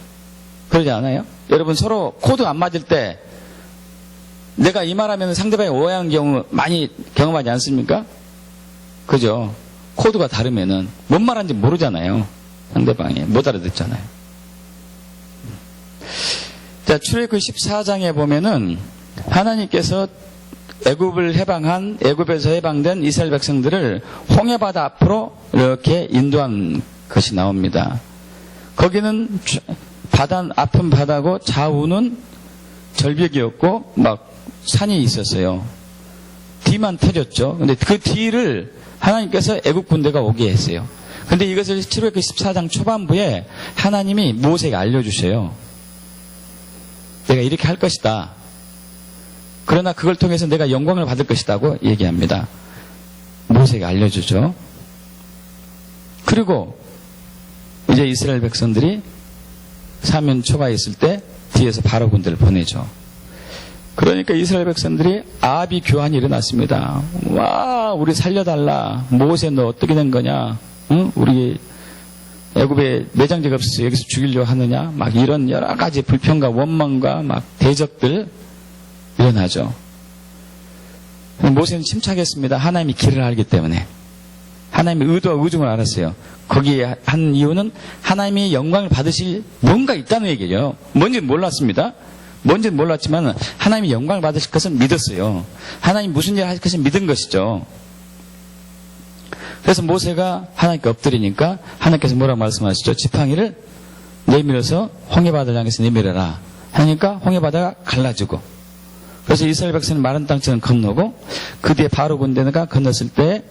그러지 않아요? 여러분, 서로 코드가 안 맞을 때 내가 이 말하면 상대방이 오해하는 경우 많이 경험하지 않습니까? 그죠? 코드가 다르면은 뭔 말하는지 모르잖아요. 상대방이 못 알아듣잖아요. 자, 출애굽기 14장에 보면은 하나님께서 애굽에서 해방된 이스라엘 백성들을 홍해바다 앞으로 이렇게 인도한 것이 나옵니다. 거기는 아픈 바다고 좌우는 절벽이었고 막 산이 있었어요. 뒤만 터졌죠. 근데 그 뒤를 하나님께서 애굽 군대가 오게 했어요. 근데 이것을 출애굽기 14장 초반부에 하나님이 모세에게 알려주셔요. 내가 이렇게 할 것이다. 그러나 그걸 통해서 내가 영광을 받을 것이라고 얘기합니다. 모세에게 알려주죠. 그리고 이제 이스라엘 백성들이 사면 초가에 있을 때 뒤에서 바로 군대를 보내죠. 그러니까 이스라엘 백성들이 아비 교환이 일어났습니다. 와, 우리 살려달라. 모세 너 어떻게 된 거냐? 응? 우리 애굽에 매장지가 없어서 여기서 죽이려고 하느냐? 막 이런 여러 가지 불평과 원망과 막 대적들 일어나죠. 모세는 침착했습니다. 하나님이 길을 알기 때문에. 하나님의 의도와 의중을 알았어요. 거기에 한 이유는 하나님이 영광을 받으실 뭔가 있다는 얘기죠. 뭔지는 몰랐습니다. 뭔지는 몰랐지만 하나님이 영광을 받으실 것은 믿었어요. 하나님 무슨 일을 하실 것을 믿은 것이죠. 그래서 모세가 하나님께 엎드리니까 하나님께서 뭐라고 말씀하시죠? 지팡이를 내밀어서 홍해바다를 향해서 내밀어라 하니까 홍해바다가 갈라지고, 그래서 이스라엘 백성은 마른 땅처럼 건너고, 그 뒤에 바로 군대가 건넜을 때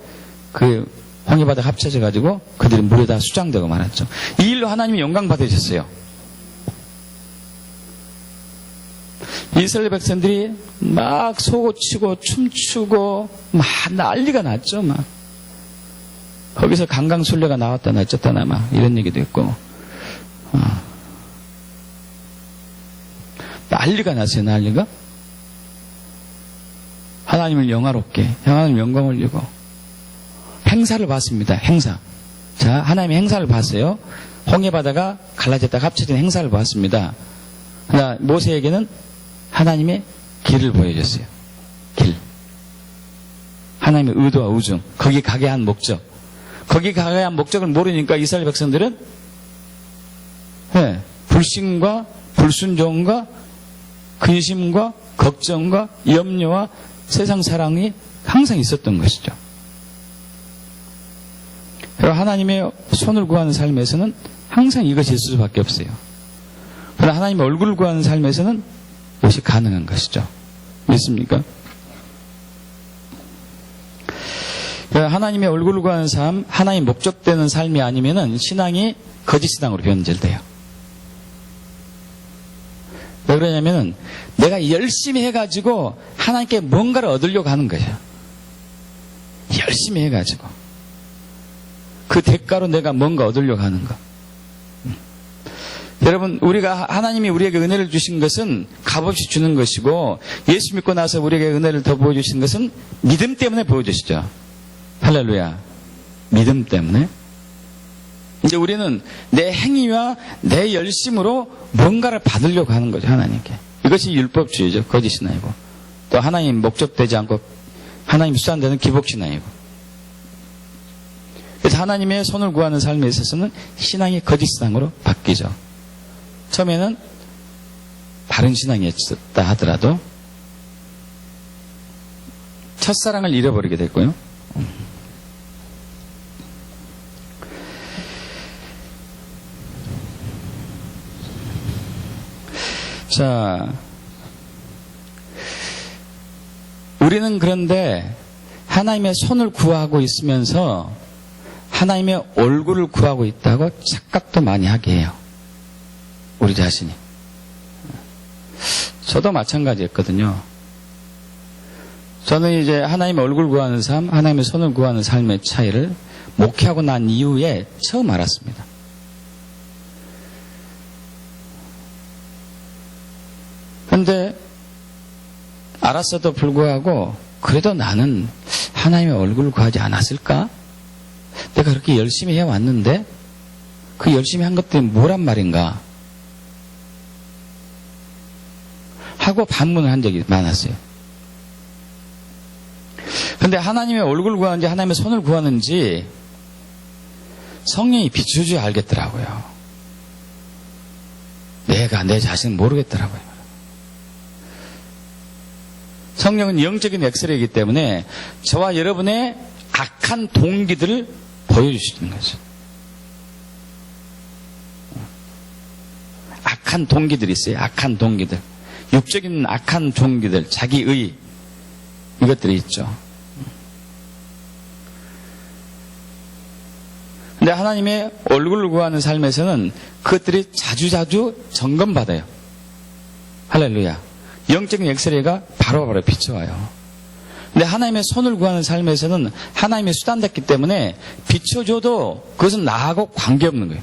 그 홍해바다 합쳐져 가지고 그들이 물에 다 수장되고 말았죠. 이 일로 하나님이 영광 받으셨어요. 이스라엘 백성들이 막 소고치고 춤추고 막 난리가 났죠. 막 거기서 강강술래가 나왔다나 어쩌다나 막 이런 얘기도 있고, 난리가 났어요. 난리가. 하나님을 영화롭게, 하나님 영광 올리고 행사를 봤습니다. 행사. 자, 하나님의 행사를 봤어요. 홍해바다가 갈라졌다가 합쳐진 행사를 봤습니다. 그러나 모세에게는 하나님의 길을 보여줬어요. 길. 하나님의 의도와 의중. 거기 가게 한 목적. 거기 가게 한 목적을 모르니까 이스라엘 백성들은 불신과 불순종과 근심과 걱정과 염려와 세상 사랑이 항상 있었던 것이죠. 그리고 하나님의 손을 구하는 삶에서는 항상 이것이 있을 수밖에 없어요. 그러나 하나님의 얼굴을 구하는 삶에서는 이것이 가능한 것이죠. 믿습니까? 하나님의 얼굴을 구하는 삶, 하나님 목적되는 삶이 아니면은 신앙이 거짓 신앙으로 변질돼요. 왜 그러냐면은 내가 열심히 해가지고 하나님께 뭔가를 얻으려고 하는 거예요. 열심히 해가지고 그 대가로 내가 뭔가 얻으려고 하는 거. 여러분, 우리가 하나님이 우리에게 은혜를 주신 것은 값없이 주는 것이고, 예수 믿고 나서 우리에게 은혜를 더 보여주신 것은 믿음 때문에 보여주시죠. 할렐루야. 믿음 때문에. 이제 우리는 내 행위와 내 열심으로 뭔가를 받으려고 하는 거죠, 하나님께. 이것이 율법주의죠, 거짓신앙이고. 또 하나님 목적되지 않고 하나님 수단되는 기복신앙이고. 그래서 하나님의 손을 구하는 삶에 있어서는 신앙이 거짓신앙으로 바뀌죠. 처음에는 바른 신앙이었다 하더라도 첫사랑을 잃어버리게 됐고요. 자, 우리는 그런데 하나님의 손을 구하고 있으면서 하나님의 얼굴을 구하고 있다고 착각도 많이 하게 해요. 우리 자신이. 저도 마찬가지였거든요. 저는 이제 하나님의 얼굴 구하는 삶, 하나님의 손을 구하는 삶의 차이를 목회하고 난 이후에 처음 알았습니다. 그런데 알았어도 불구하고 그래도 나는 하나님의 얼굴을 구하지 않았을까? 내가 그렇게 열심히 해왔는데 그 열심히 한 것들이 뭐란 말인가? 하고 반문을 한 적이 많았어요. 근데 하나님의 얼굴을 구하는지 하나님의 손을 구하는지 성령이 비춰줘야 알겠더라고요. 내가 내 자신을 모르겠더라고요. 성령은 영적인 엑스레이이기 때문에 저와 여러분의 악한 동기들을 보여주시는 거죠. 악한 동기들이 있어요. 악한 동기들. 육적인 악한 동기들, 자기의 이것들이 있죠. 근데 하나님의 얼굴을 구하는 삶에서는 그것들이 자주자주 점검받아요. 할렐루야. 영적인 엑스레이가 바로바로 비춰와요. 근데 하나님의 손을 구하는 삶에서는 하나님의 수단됐기 때문에 비춰줘도 그것은 나하고 관계없는 거예요.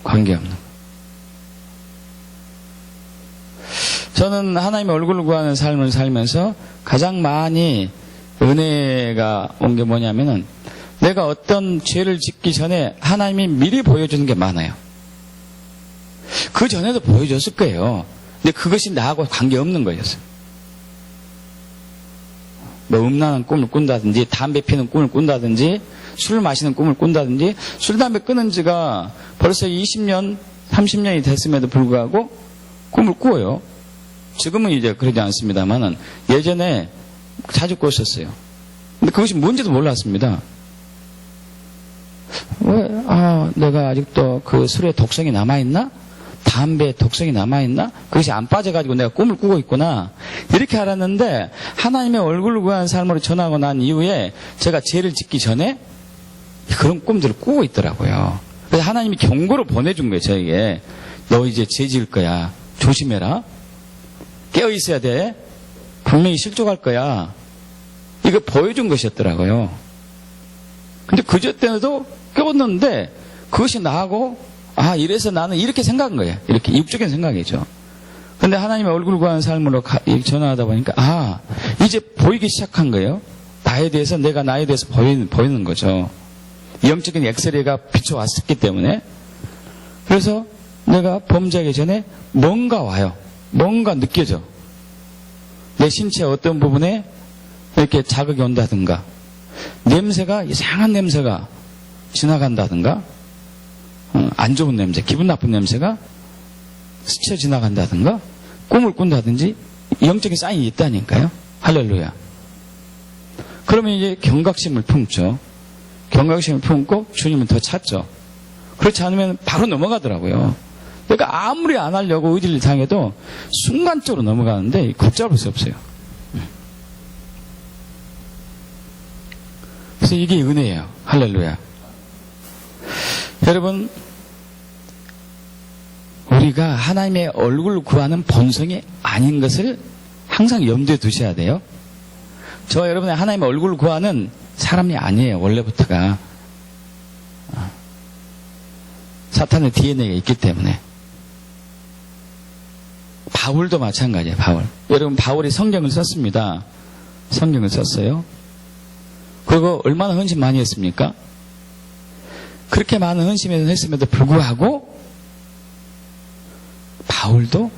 관계없는 거예요. 저는 하나님의 얼굴을 구하는 삶을 살면서 가장 많이 은혜가 온 게 뭐냐면은 내가 어떤 죄를 짓기 전에 하나님이 미리 보여주는 게 많아요. 그 전에도 보여줬을 거예요. 근데 그것이 나하고 관계없는 거였어요. 뭐 음란한 꿈을 꾼다든지 담배 피는 꿈을 꾼다든지 술 마시는 꿈을 꾼다든지 술 담배 끊은 지가 벌써 20년 30년이 됐음에도 불구하고 꿈을 꾸어요. 지금은 이제 그러지 않습니다만은 예전에 자주 꿨었어요. 근데 그것이 뭔지도 몰랐습니다. 왜, 내가 아직도 그 술의 독성이 남아있나? 담배의 독성이 남아있나? 그것이 안 빠져가지고 내가 꿈을 꾸고 있구나. 이렇게 알았는데 하나님의 얼굴을 구하는 삶으로 전하고 난 이후에 제가 죄를 짓기 전에 그런 꿈들을 꾸고 있더라고요. 그래서 하나님이 경고로 보내준 거예요, 저에게. 너 이제 죄 지을 거야. 조심해라. 깨어 있어야 돼. 분명히 실족할 거야. 이거 보여준 것이었더라고요. 근데 그저 때도 깨웠는데 그것이 나하고 이래서 나는 이렇게 생각한 거예요. 이렇게 육적인 생각이죠. 근데 하나님의 얼굴 구하는 삶으로 전화하다 보니까 이제 보이기 시작한 거예요. 나에 대해서 내가 나에 대해서 보이는 거죠. 영적인 엑스레이가 비춰왔었기 때문에. 그래서 내가 범죄하기 전에 뭔가 와요. 뭔가 느껴져. 내 신체 어떤 부분에 이렇게 자극이 온다든가 냄새가 이상한 냄새가 지나간다든가 안 좋은 냄새, 기분 나쁜 냄새가 스쳐 지나간다든가 꿈을 꾼다든지 영적인 사인이 있다니까요. 할렐루야. 그러면 이제 경각심을 품죠. 경각심을 품고 주님을 더 찾죠. 그렇지 않으면 바로 넘어가더라고요. 그러니까 아무리 안 하려고 의지를 당해도 순간적으로 넘어가는데 걷잡을 수 없어요. 그래서 이게 은혜예요. 할렐루야. 여러분, 우리가 하나님의 얼굴을 구하는 본성이 아닌 것을 항상 염두에 두셔야 돼요. 저와 여러분의 하나님의 얼굴을 구하는 사람이 아니에요. 원래부터가. 사탄의 DNA가 있기 때문에. 바울도 마찬가지예요. 바울. 여러분, 바울이 성경을 썼습니다. 성경을 썼어요. 그리고 얼마나 헌신 많이 했습니까? 그렇게 많은 헌신을 했음에도 불구하고 바울도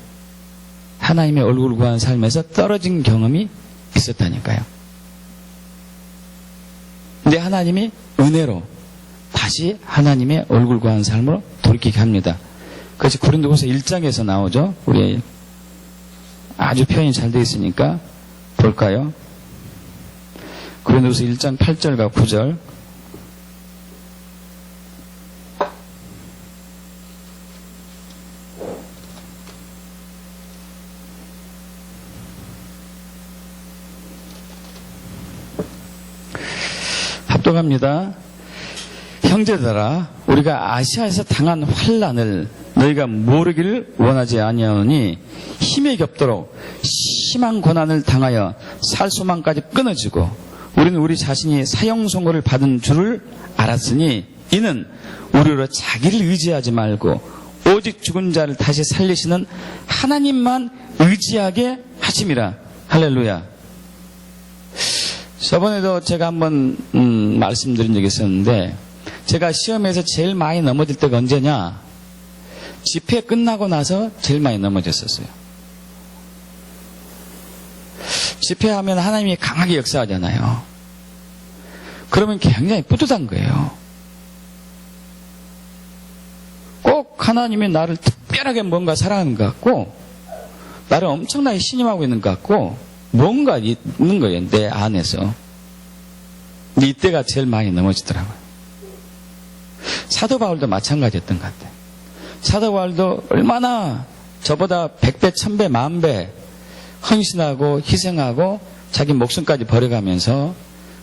하나님의 얼굴을 구하는 삶에서 떨어진 경험이 있었다니까요. 근데 하나님이 은혜로 다시 하나님의 얼굴 구하는 삶으로 돌이키게 합니다. 그것이 고린도후서 1장에서 나오죠. 우리 아주 표현이 잘 되어 있으니까 볼까요? 고린도후서 1장 8절과 9절. 합독합니다. 형제들아, 우리가 아시아에서 당한 환난을 너희가 모르기를 원하지 아니하오니 힘에 겹도록 심한 고난을 당하여 살 소망까지 끊어지고 우리는 우리 자신이 사형 선고를 받은 줄을 알았으니 이는 우리로 자기를 의지하지 말고 오직 죽은 자를 다시 살리시는 하나님만 의지하게 하심이라. 할렐루야. 저번에도 제가 한번 말씀드린 적이 있었는데 제가 시험에서 제일 많이 넘어질 때가 언제냐? 집회 끝나고 나서 제일 많이 넘어졌었어요. 집회하면 하나님이 강하게 역사하잖아요. 그러면 굉장히 뿌듯한 거예요. 꼭 하나님이 나를 특별하게 뭔가 사랑하는 것 같고 나를 엄청나게 신임하고 있는 것 같고 뭔가 있는 거예요. 내 안에서. 근데 이때가 제일 많이 넘어지더라고요. 사도 바울도 마찬가지였던 것 같아요. 사도 바울도 얼마나 저보다 100배, 1000배, 10,000배 헌신하고 희생하고 자기 목숨까지 버려가면서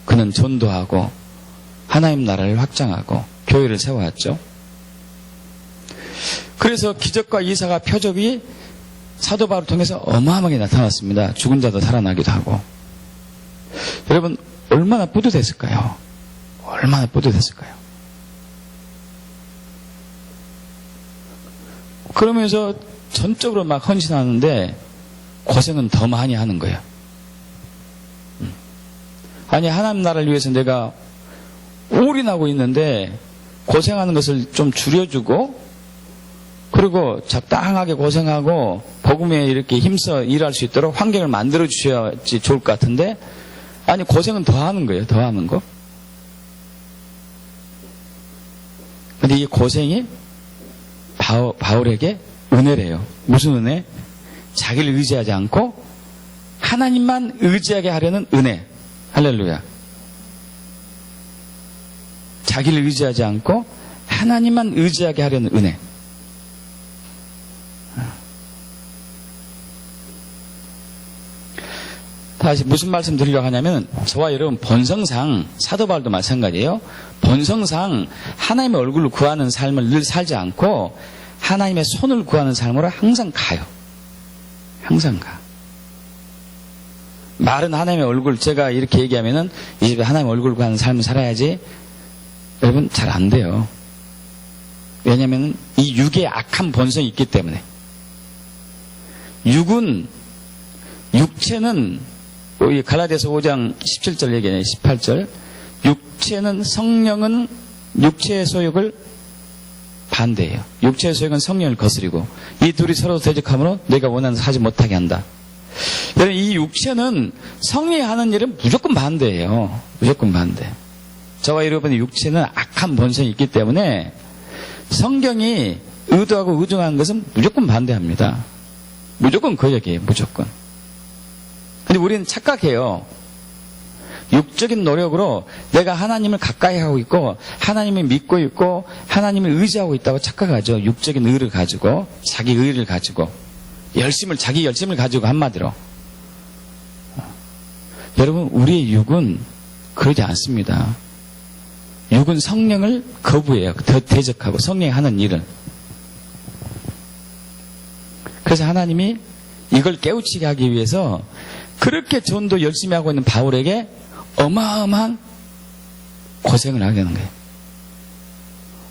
그는 전도하고 하나님 나라를 확장하고 교회를 세워왔죠. 그래서 기적과 이사가 표적이 사도 바울을 통해서 어마어마하게 나타났습니다. 죽은 자도 살아나기도 하고. 여러분, 얼마나 뿌듯했을까요? 얼마나 뿌듯했을까요? 그러면서 전적으로 막 헌신하는데 고생은 더 많이 하는 거예요. 아니, 하나님 나라를 위해서 내가 올인하고 있는데 고생하는 것을 좀 줄여주고 그리고 적당하게 고생하고 복음에 이렇게 힘써 일할 수 있도록 환경을 만들어 주셔야지 좋을 것 같은데 아니, 고생은 더 하는 거예요. 더 하는 거. 근데 이 고생이 바울에게 은혜래요. 무슨 은혜? 자기를 의지하지 않고 하나님만 의지하게 하려는 은혜. 할렐루야. 자기를 의지하지 않고 하나님만 의지하게 하려는 은혜. 다시 무슨 말씀 드리려고 하냐면 저와 여러분 본성상 사도 바울도 마찬가지예요. 본성상 하나님의 얼굴을 구하는 삶을 늘 살지 않고 하나님의 손을 구하는 삶으로 항상 가요. 항상 가. 말은 하나님의 얼굴, 제가 이렇게 얘기하면은 이 집에 하나님의 얼굴을 구하는 삶을 살아야지. 여러분 잘 안 돼요. 왜냐하면 이 육의 악한 본성이 있기 때문에. 육체는 갈라디아서 5장 17절 얘기하네. 18절. 육체는 성령은 육체의 소욕을 반대해요. 육체의 소욕은 성령을 거스리고 이 둘이 서로 대적함으로 내가 원하는 것을 하지 못하게 한다. 여러분, 이 육체는 성령이 하는 일은 무조건 반대예요. 무조건 반대. 저와 여러분의 육체는 악한 본성이 있기 때문에 성경이 의도하고 의존하는 것은 무조건 반대합니다. 무조건 거역이에요. 무조건. 근데 우리는 착각해요. 육적인 노력으로 내가 하나님을 가까이 하고 있고 하나님을 믿고 있고 하나님을 의지하고 있다고 착각하죠. 육적인 의를 가지고 자기 의를 가지고 자기 열심을 가지고 한마디로. 여러분 우리의 육은 그러지 않습니다. 육은 성령을 거부해요. 대적하고 성령이 하는 일을. 그래서 하나님이 이걸 깨우치게 하기 위해서 그렇게 전도 열심히 하고 있는 바울에게 어마어마한 고생을 하게 하는 거예요.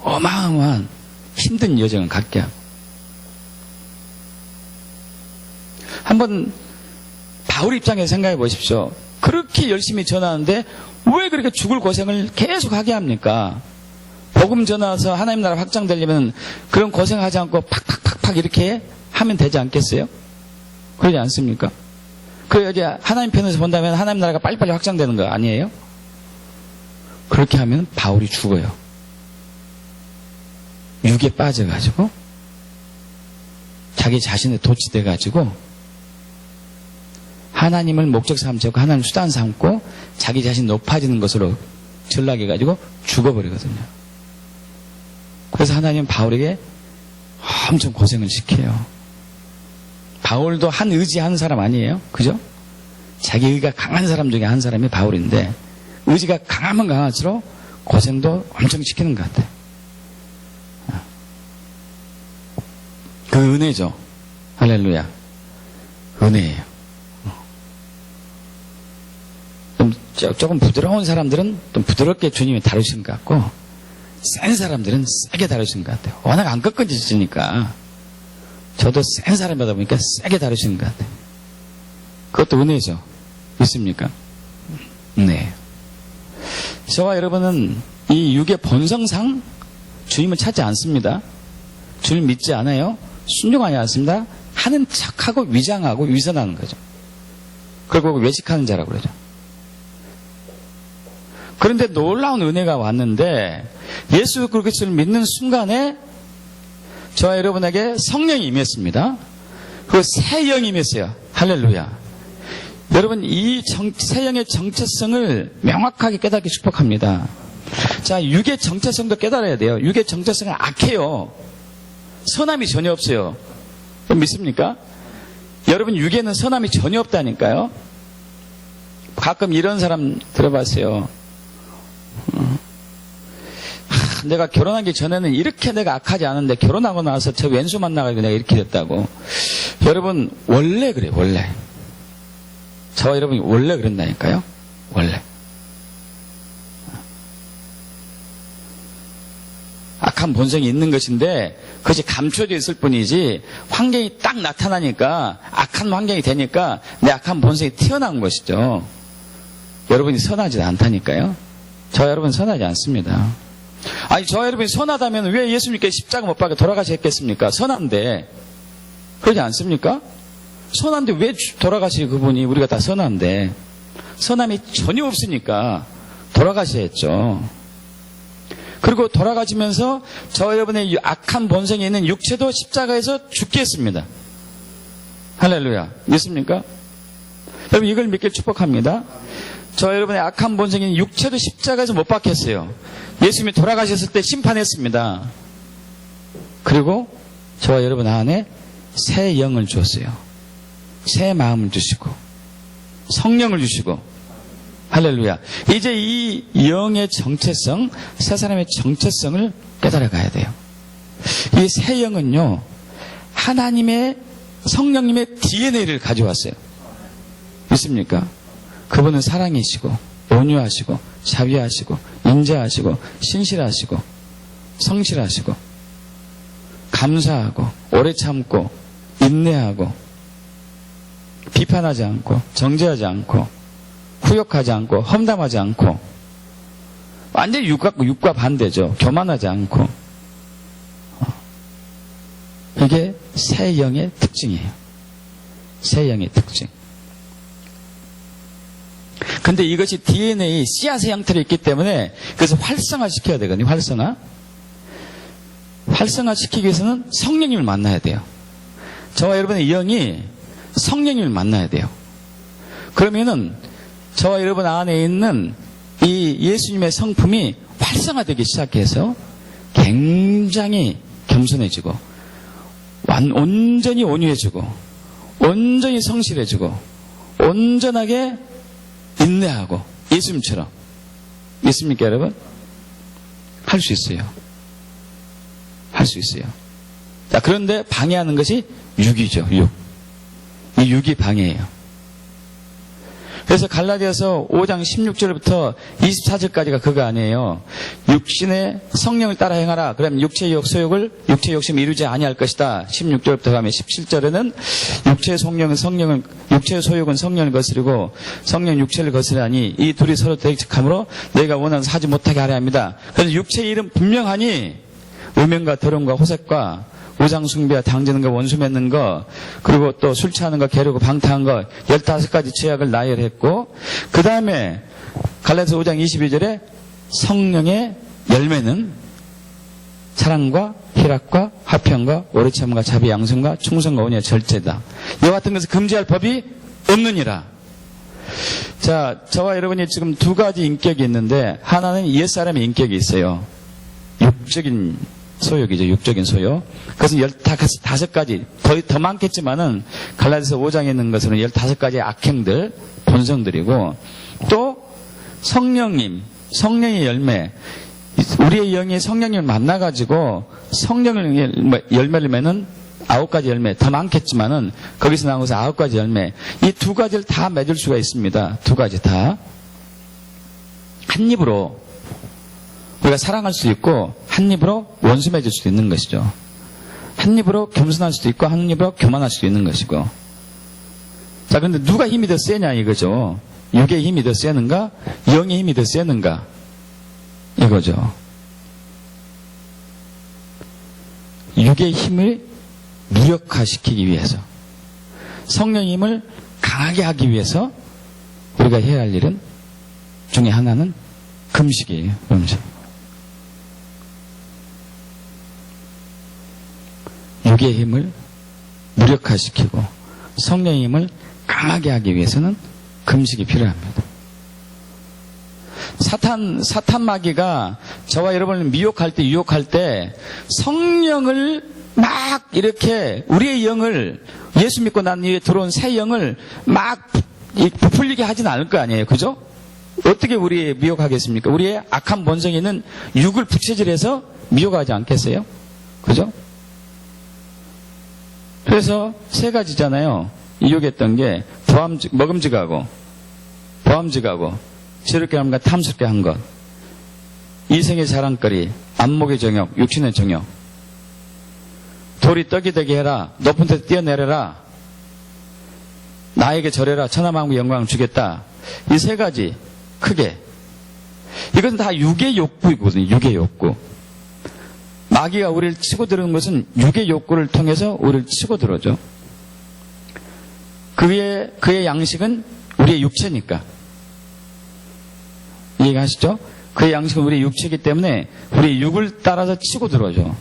어마어마한 힘든 여정을 갖게 하고. 한번 바울 입장에서 생각해 보십시오. 그렇게 열심히 전하는데 왜 그렇게 죽을 고생을 계속 하게 합니까? 복음 전하서 하나님 나라 확장되려면 그런 고생하지 않고 팍팍팍팍 이렇게 하면 되지 않겠어요? 그러지 않습니까? 여기 하나님 편에서 본다면 하나님 나라가 빨리빨리 확장되는 거 아니에요? 그렇게 하면 바울이 죽어요. 육에 빠져가지고 자기 자신에 도취돼가지고 하나님을 목적 삼고 하나님 수단 삼고 자기 자신 높아지는 것으로 전락해가지고 죽어버리거든요. 그래서 하나님은 바울에게 엄청 고생을 시켜요. 바울도 한 의지하는 사람 아니에요? 그죠? 자기 의가 강한 사람 중에 한 사람이 바울인데 의지가 강하면 강할수록 고생도 엄청 시키는 것 같아요. 그 은혜죠. 할렐루야. 은혜예요. 조금 부드러운 사람들은 좀 부드럽게 주님이 다루신 것 같고 센 사람들은 세게 다루신 것 같아요. 워낙 안 꺾어지시니까 저도 센 사람이다 보니까 세게 다루시는 것 같아요. 그것도 은혜죠. 있습니까? 네. 저와 여러분은 이 육의 본성상 주님을 찾지 않습니다. 주님 믿지 않아요. 순종하지 않습니다. 하는 척하고 위장하고 위선하는 거죠. 그리고 외식하는 자라고 그러죠. 그런데 놀라운 은혜가 왔는데 예수 그리스도를 믿는 순간에 저와 여러분에게 성령이 임했습니다. 그 새 영이 임했어요. 할렐루야. 여러분 이 새 영의 정체성을 명확하게 깨닫기 축복합니다. 자, 육의 정체성도 깨달아야 돼요. 육의 정체성은 악해요. 선함이 전혀 없어요. 믿습니까? 여러분 육에는 선함이 전혀 없다니까요. 가끔 이런 사람 들어봤어요. 내가 결혼하기 전에는 이렇게 내가 악하지 않은데 결혼하고 나서 저 왼수 만나가지고 내가 이렇게 됐다고. 여러분 원래 그래요. 원래. 저와 여러분이 원래 그런다니까요. 원래. 악한 본성이 있는 것인데 그것이 감춰져 있을 뿐이지 환경이 딱 나타나니까 악한 환경이 되니까 내 악한 본성이 튀어나온 것이죠. 여러분이 선하지 않다니까요. 저 여러분 선하지 않습니다. 아니 저 여러분이 선하다면 왜 예수님께 십자가 못 박아 돌아가셨겠습니까? 선한데. 그러지 않습니까? 선한데 왜 돌아가시 그분이. 우리가 다 선한데. 선함이 전혀 없으니까 돌아가셔야죠. 그리고 돌아가시면서 저 여러분의 악한 본성이 있는 육체도 십자가에서 죽게 했습니다. 할렐루야. 믿습니까? 여러분 이걸 믿길 축복합니다. 저 여러분의 악한 본성인 육체도 십자가에서 못 박혔어요. 예수님이 돌아가셨을 때 심판했습니다. 그리고 저와 여러분 안에 새 영을 주었어요. 새 마음을 주시고 성령을 주시고 할렐루야. 이제 이 영의 정체성, 새 사람의 정체성을 깨달아 가야 돼요. 이 새 영은요, 하나님의 성령님의 DNA를 가져왔어요. 믿습니까? 그분은 사랑이시고 온유하시고 자비하시고 인자하시고 신실하시고 성실하시고 감사하고 오래 참고 인내하고 비판하지 않고 정죄하지 않고 후욕하지 않고 험담하지 않고 완전히 육과 반대죠. 교만하지 않고. 이게 새 영의 특징이에요. 새 영의 특징. 근데 이것이 DNA, 씨앗의 형태로 있기 때문에 그래서 활성화시켜야 되거든요. 활성화. 활성화시키기 위해서는 성령님을 만나야 돼요. 저와 여러분의 영이 성령님을 만나야 돼요. 그러면은 저와 여러분 안에 있는 이 예수님의 성품이 활성화되기 시작해서 굉장히 겸손해지고 온전히 온유해지고 온전히 성실해지고 온전하게 인내하고 예수님처럼. 믿습니까 여러분? 할 수 있어요. 할 수 있어요. 자, 그런데 방해하는 것이 육이죠. 육. 이 육이 방해예요. 그래서 갈라디아서 5장 16절부터 24절까지가 그거 아니에요. 육신의 성령을 따라 행하라. 그러면 육체의 욕소욕을 육체의 욕심을 이루지 아니할 것이다. 16절부터 가면 17절에는 육체의 육체의 소욕은 성령을 거스르고 성령 육체를 거스르하니 이 둘이 서로 대적하므로 내가 원하는 것을 하지 못하게 하려 합니다. 그래서 육체의 일은 분명하니 음행과 더러움과 호색과 우상숭배와 당지는 거, 원수 맺는 거, 그리고 또 술 취하는 거, 게으르고 방탕한 거, 15가지 죄악을 나열했고, 그 다음에 갈라디아서 5장 22절에 성령의 열매는 사랑과 희락과 화평과 오래 참음과 자비 양성과 충성과 온유와 절제다. 이와 같은 것을 금지할 법이 없느니라. 자, 저와 여러분이 지금 두 가지 인격이 있는데 하나는 옛사람의 인격이 있어요. 육적인 소욕이죠. 육적인 소욕. 그것은 15가지, 더 많겠지만은 갈라디아서 5장에 있는 것은 15가지의 악행들, 본성들이고, 또 성령님, 성령의 열매, 우리의 영이 성령님을 만나가지고 성령의 열매를 맺는 9가지 열매, 더 많겠지만은 거기서 나온 것은 9가지 열매. 이 두 가지를 다 맺을 수가 있습니다. 두 가지 다. 한 입으로 우리가 사랑할 수 있고 한 입으로 원수 맺을 수도 있는 것이죠. 한 입으로 겸손할 수도 있고 한 입으로 교만할 수도 있는 것이고. 자, 그런데 누가 힘이 더 세냐 이거죠. 육의 힘이 더 세는가 영의 힘이 더 세는가 이거죠. 육의 힘을 무력화시키기 위해서, 성령의 힘을 강하게 하기 위해서 우리가 해야 할 일은 중에 하나는 금식이에요. 금식. 육의 힘을 무력화시키고 성령의 힘을 강하게 하기 위해서는 금식이 필요합니다. 사탄 마귀가 저와 여러분을 미혹할 때, 유혹할 때 성령을 막 이렇게 우리의 영을, 예수 믿고 난 이후에 들어온 새 영을 막 부풀리게 하진 않을 거 아니에요. 그죠? 어떻게 우리 미혹하겠습니까? 우리의 악한 본성에 있는 육을 부채질해서 미혹하지 않겠어요? 그죠? 그래서 세 가지잖아요. 유혹했던 게 먹음직하고 보암직하고 지럽게 함과 탐스럽게 한 것, 이생의 자랑거리, 안목의 정욕, 육신의 정욕, 돌이 떡이 되게 해라, 높은 데서 뛰어내려라, 나에게 절해라, 천하만국의 영광을 주겠다. 이 세 가지 크게, 이것은 다 육의 욕구이거든요. 육의 욕구. 마귀가 우리를 치고 들어오는 것은 육의 욕구를 통해서 우리를 치고 들어오죠. 그의 양식은 우리의 육체니까. 이해가시죠? 그의 양식은 우리의 육체이기 때문에 우리의 육을 따라서 치고 들어오죠.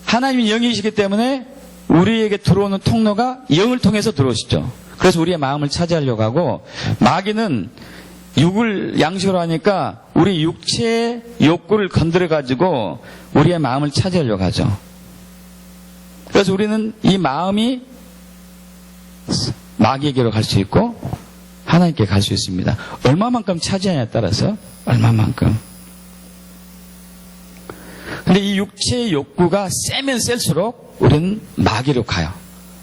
하나님이 영이시기 때문에 우리에게 들어오는 통로가 영을 통해서 들어오시죠. 그래서 우리의 마음을 차지하려고 하고, 마귀는 육을 양식으로 하니까 우리 육체의 욕구를 건드려가지고 우리의 마음을 차지하려고 하죠. 그래서 우리는 이 마음이 마귀에게로 갈 수 있고 하나님께 갈 수 있습니다. 얼마만큼 차지하냐에 따라서 얼마만큼. 근데 이 육체의 욕구가 세면 셀수록 우리는 마귀로 가요.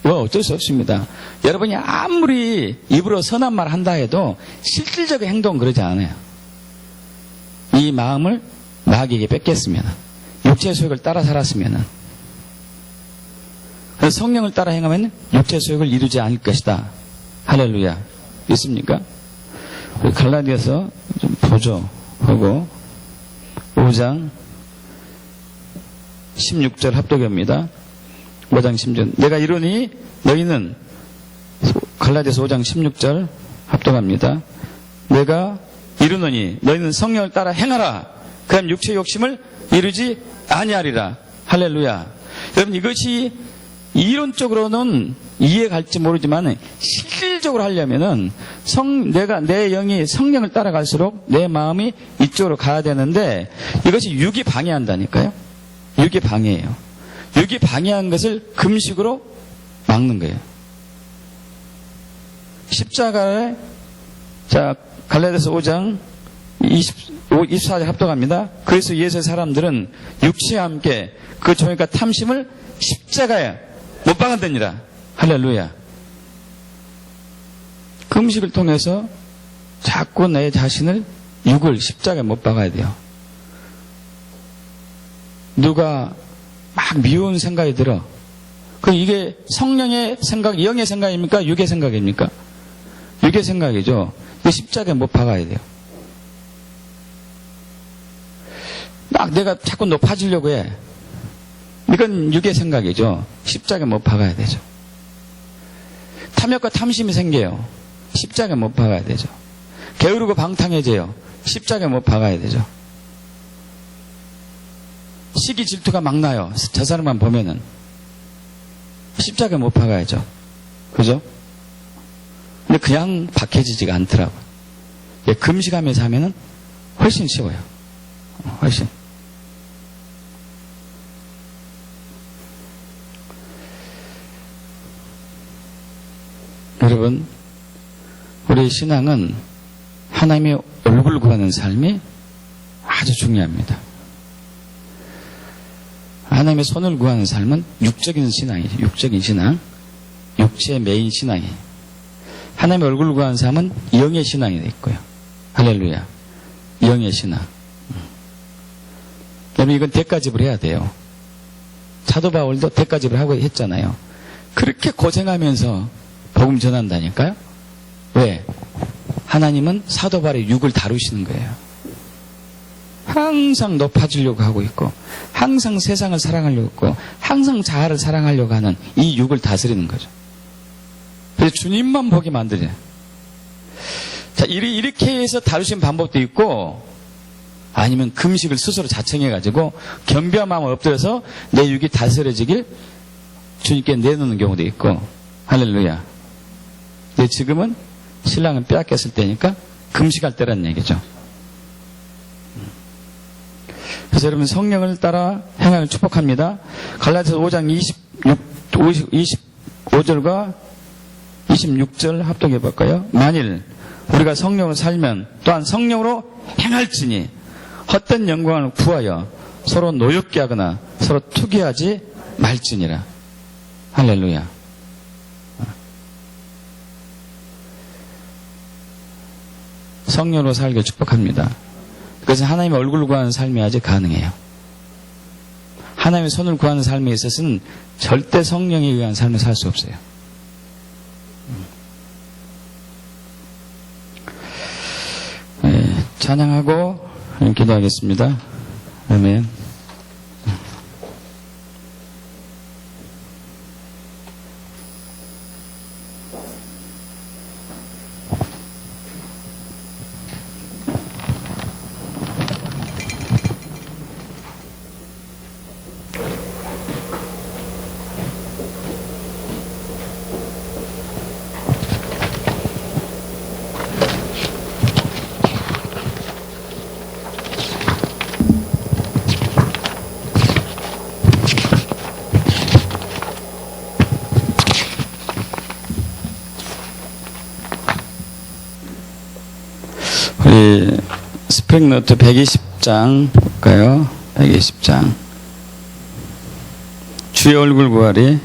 어쩔 수 없습니다. 여러분이 아무리 입으로 선한 말 한다 해도 실질적인 행동은 그러지 않아요. 이 마음을 마귀에게 뺏겼으면, 육체의 소욕을 따라 살았으면, 그래서 성령을 따라 행하면 육체의 소욕을 이루지 않을 것이다. 할렐루야. 있습니까? 갈라디아서 좀 보죠. 하고 5장 16절 합독입니다. 5장 16절. 내가 이르니 너희는, 갈라디아서 5장 16절 합독합니다. 내가 이르노니 너희는 성령을 따라 행하라. 그럼 육체의 욕심을 이루지 아니하리라. 할렐루야. 여러분, 이것이 이론적으로는 이해갈지 모르지만 실질적으로 하려면은 내 영이 성령을 따라갈수록 내 마음이 이쪽으로 가야 되는데 이것이 육이 방해한다니까요. 육이 방해해요. 육이 방해한 것을 금식으로 막는 거예요. 십자가에 자 갈라디아서 5장 24절 합독합니다. 그래서 예수의 사람들은 육체와 함께 그 종과 탐심을 십자가에 못 박았느니라. 할렐루야. 금식을 통해서 자꾸 내 자신을 육을 십자가에 못 박아야 돼요. 누가 막 미운 생각이 들어. 그럼 이게 성령의 생각, 영의 생각입니까? 육의 생각입니까? 육의 생각이죠. 그 십자가에 못 박아야 돼요. 막 내가 자꾸 높아지려고 해. 이건 육의 생각이죠. 십자가에 못 박아야 되죠. 탐욕과 탐심이 생겨요. 십자가에 못 박아야 되죠. 게으르고 방탕해져요. 십자가에 못 박아야 되죠. 시기 질투가 막 나요. 저 사람만 보면은 십자가에 못 박아야죠. 그죠? 근데 그냥 박혀지지가 않더라고요. 금식하면서 하면은 훨씬 쉬워요. 훨씬. 여러분, 우리 신앙은 하나님의 얼굴을 구하는 삶이 아주 중요합니다. 하나님의 손을 구하는 삶은 육적인 신앙이죠. 육적인 신앙. 육체의 메인 신앙이에요. 하나님의 얼굴을 구하는 삶은 영의 신앙이 있고요. 할렐루야. 영의 신앙. 여러분, 이건 대가집을 해야 돼요. 사도 바울도 대가집을 하고 했잖아요. 그렇게 고생하면서 복음 전한다니까요. 왜? 하나님은 사도 바울의 육을 다루시는 거예요. 항상 높아지려고 하고 있고 항상 세상을 사랑하려고 있고 항상 자아를 사랑하려고 하는 이 육을 다스리는 거죠. 그래서 주님만 보게 만들어요. 자, 이렇게 해서 다루시는 방법도 있고 아니면 금식을 스스로 자청해가지고 겸비한 마음을 엎드려서 내 육이 다스려지길 주님께 내놓는 경우도 있고. 할렐루야. 근데 지금은 신랑은 빼앗겼을 때니까 금식할 때라는 얘기죠. 그래서 여러분 성령을 따라 행함을 축복합니다. 갈라디아서 5장 25절과 26절 합독해 볼까요? 만일 우리가 성령으로 살면 또한 성령으로 행할지니 헛된 영광을 구하여 서로 노엽게 하거나 서로 투기하지 말지니라. 할렐루야. 성령으로 살길 축복합니다. 그래서 하나님의 얼굴을 구하는 삶이 아직 가능해요. 하나님의 손을 구하는 삶에 있어서는 절대 성령에 의한 삶을 살 수 없어요. 네, 찬양하고 기도하겠습니다. 아멘. 우리 스프링노트 120장 볼까요? 120장 주의 얼굴 구하리.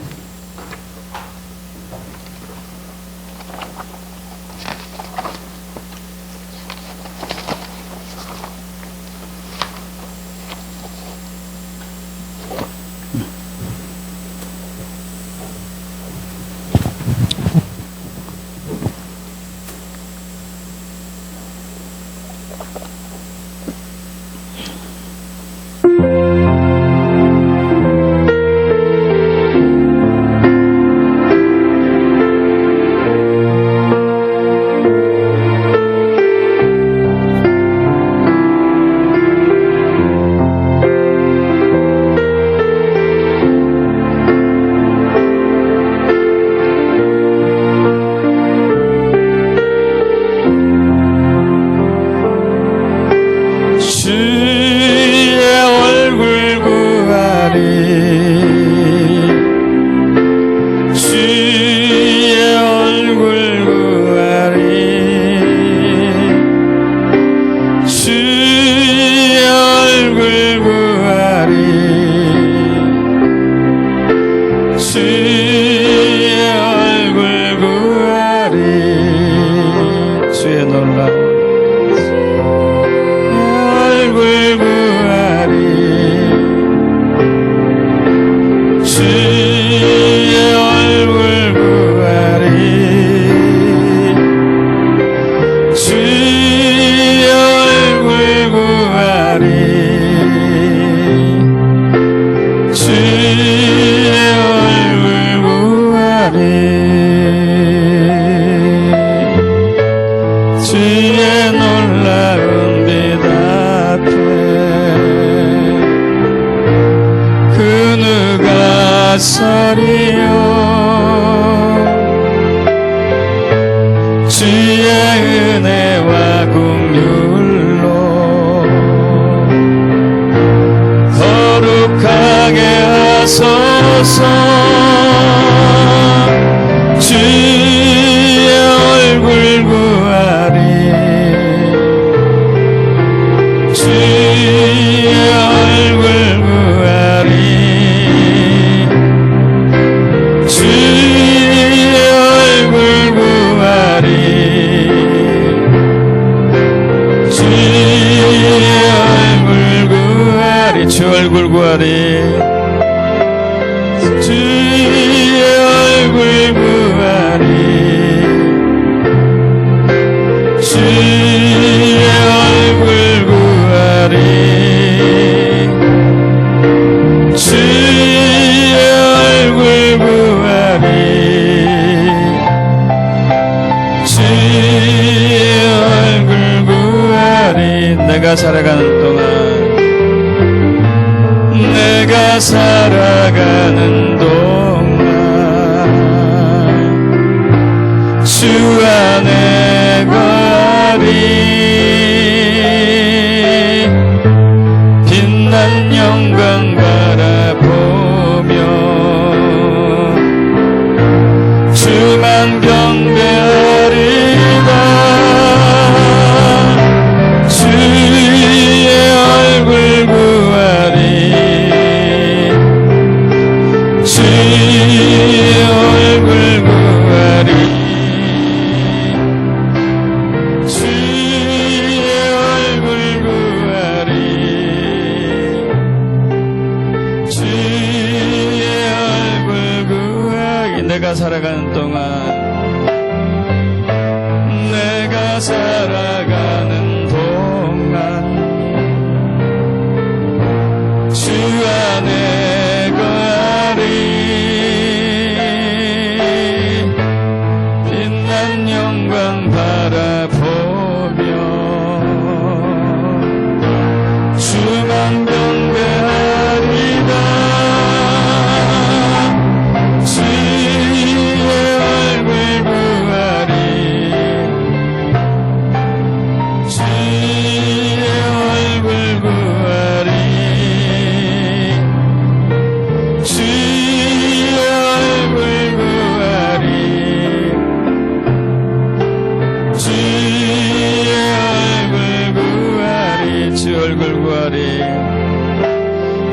서리요 주의 은혜와 긍휼로 거룩하게 하소서 주의 얼굴 구하리 주의 얼굴 구하리 주의 얼굴 구하리 주의 얼굴 구하리 주 얼굴 구하리 주의 얼굴 구하리 주의 얼굴 구하리 주의 얼굴 구하리 주의 얼굴 구하리 내가 살아가는 동안 내가 살아가는 동안 주 안에 거하리 빛난 영광 바라보며 주만 경배하리다 주의 얼굴 구하리 주의 얼굴 구하리 주의 얼굴 구하리 주의 얼굴 구하리 내가 살아가는 동안 내가 살아가는 동안 주 안에 거하리 빛난 영광 바라보며 주만 경배하리다 주의 얼굴 구하리 주의 얼굴 구하리 주의 얼굴 구하리 주의 얼굴 구하리 주 얼굴 구하리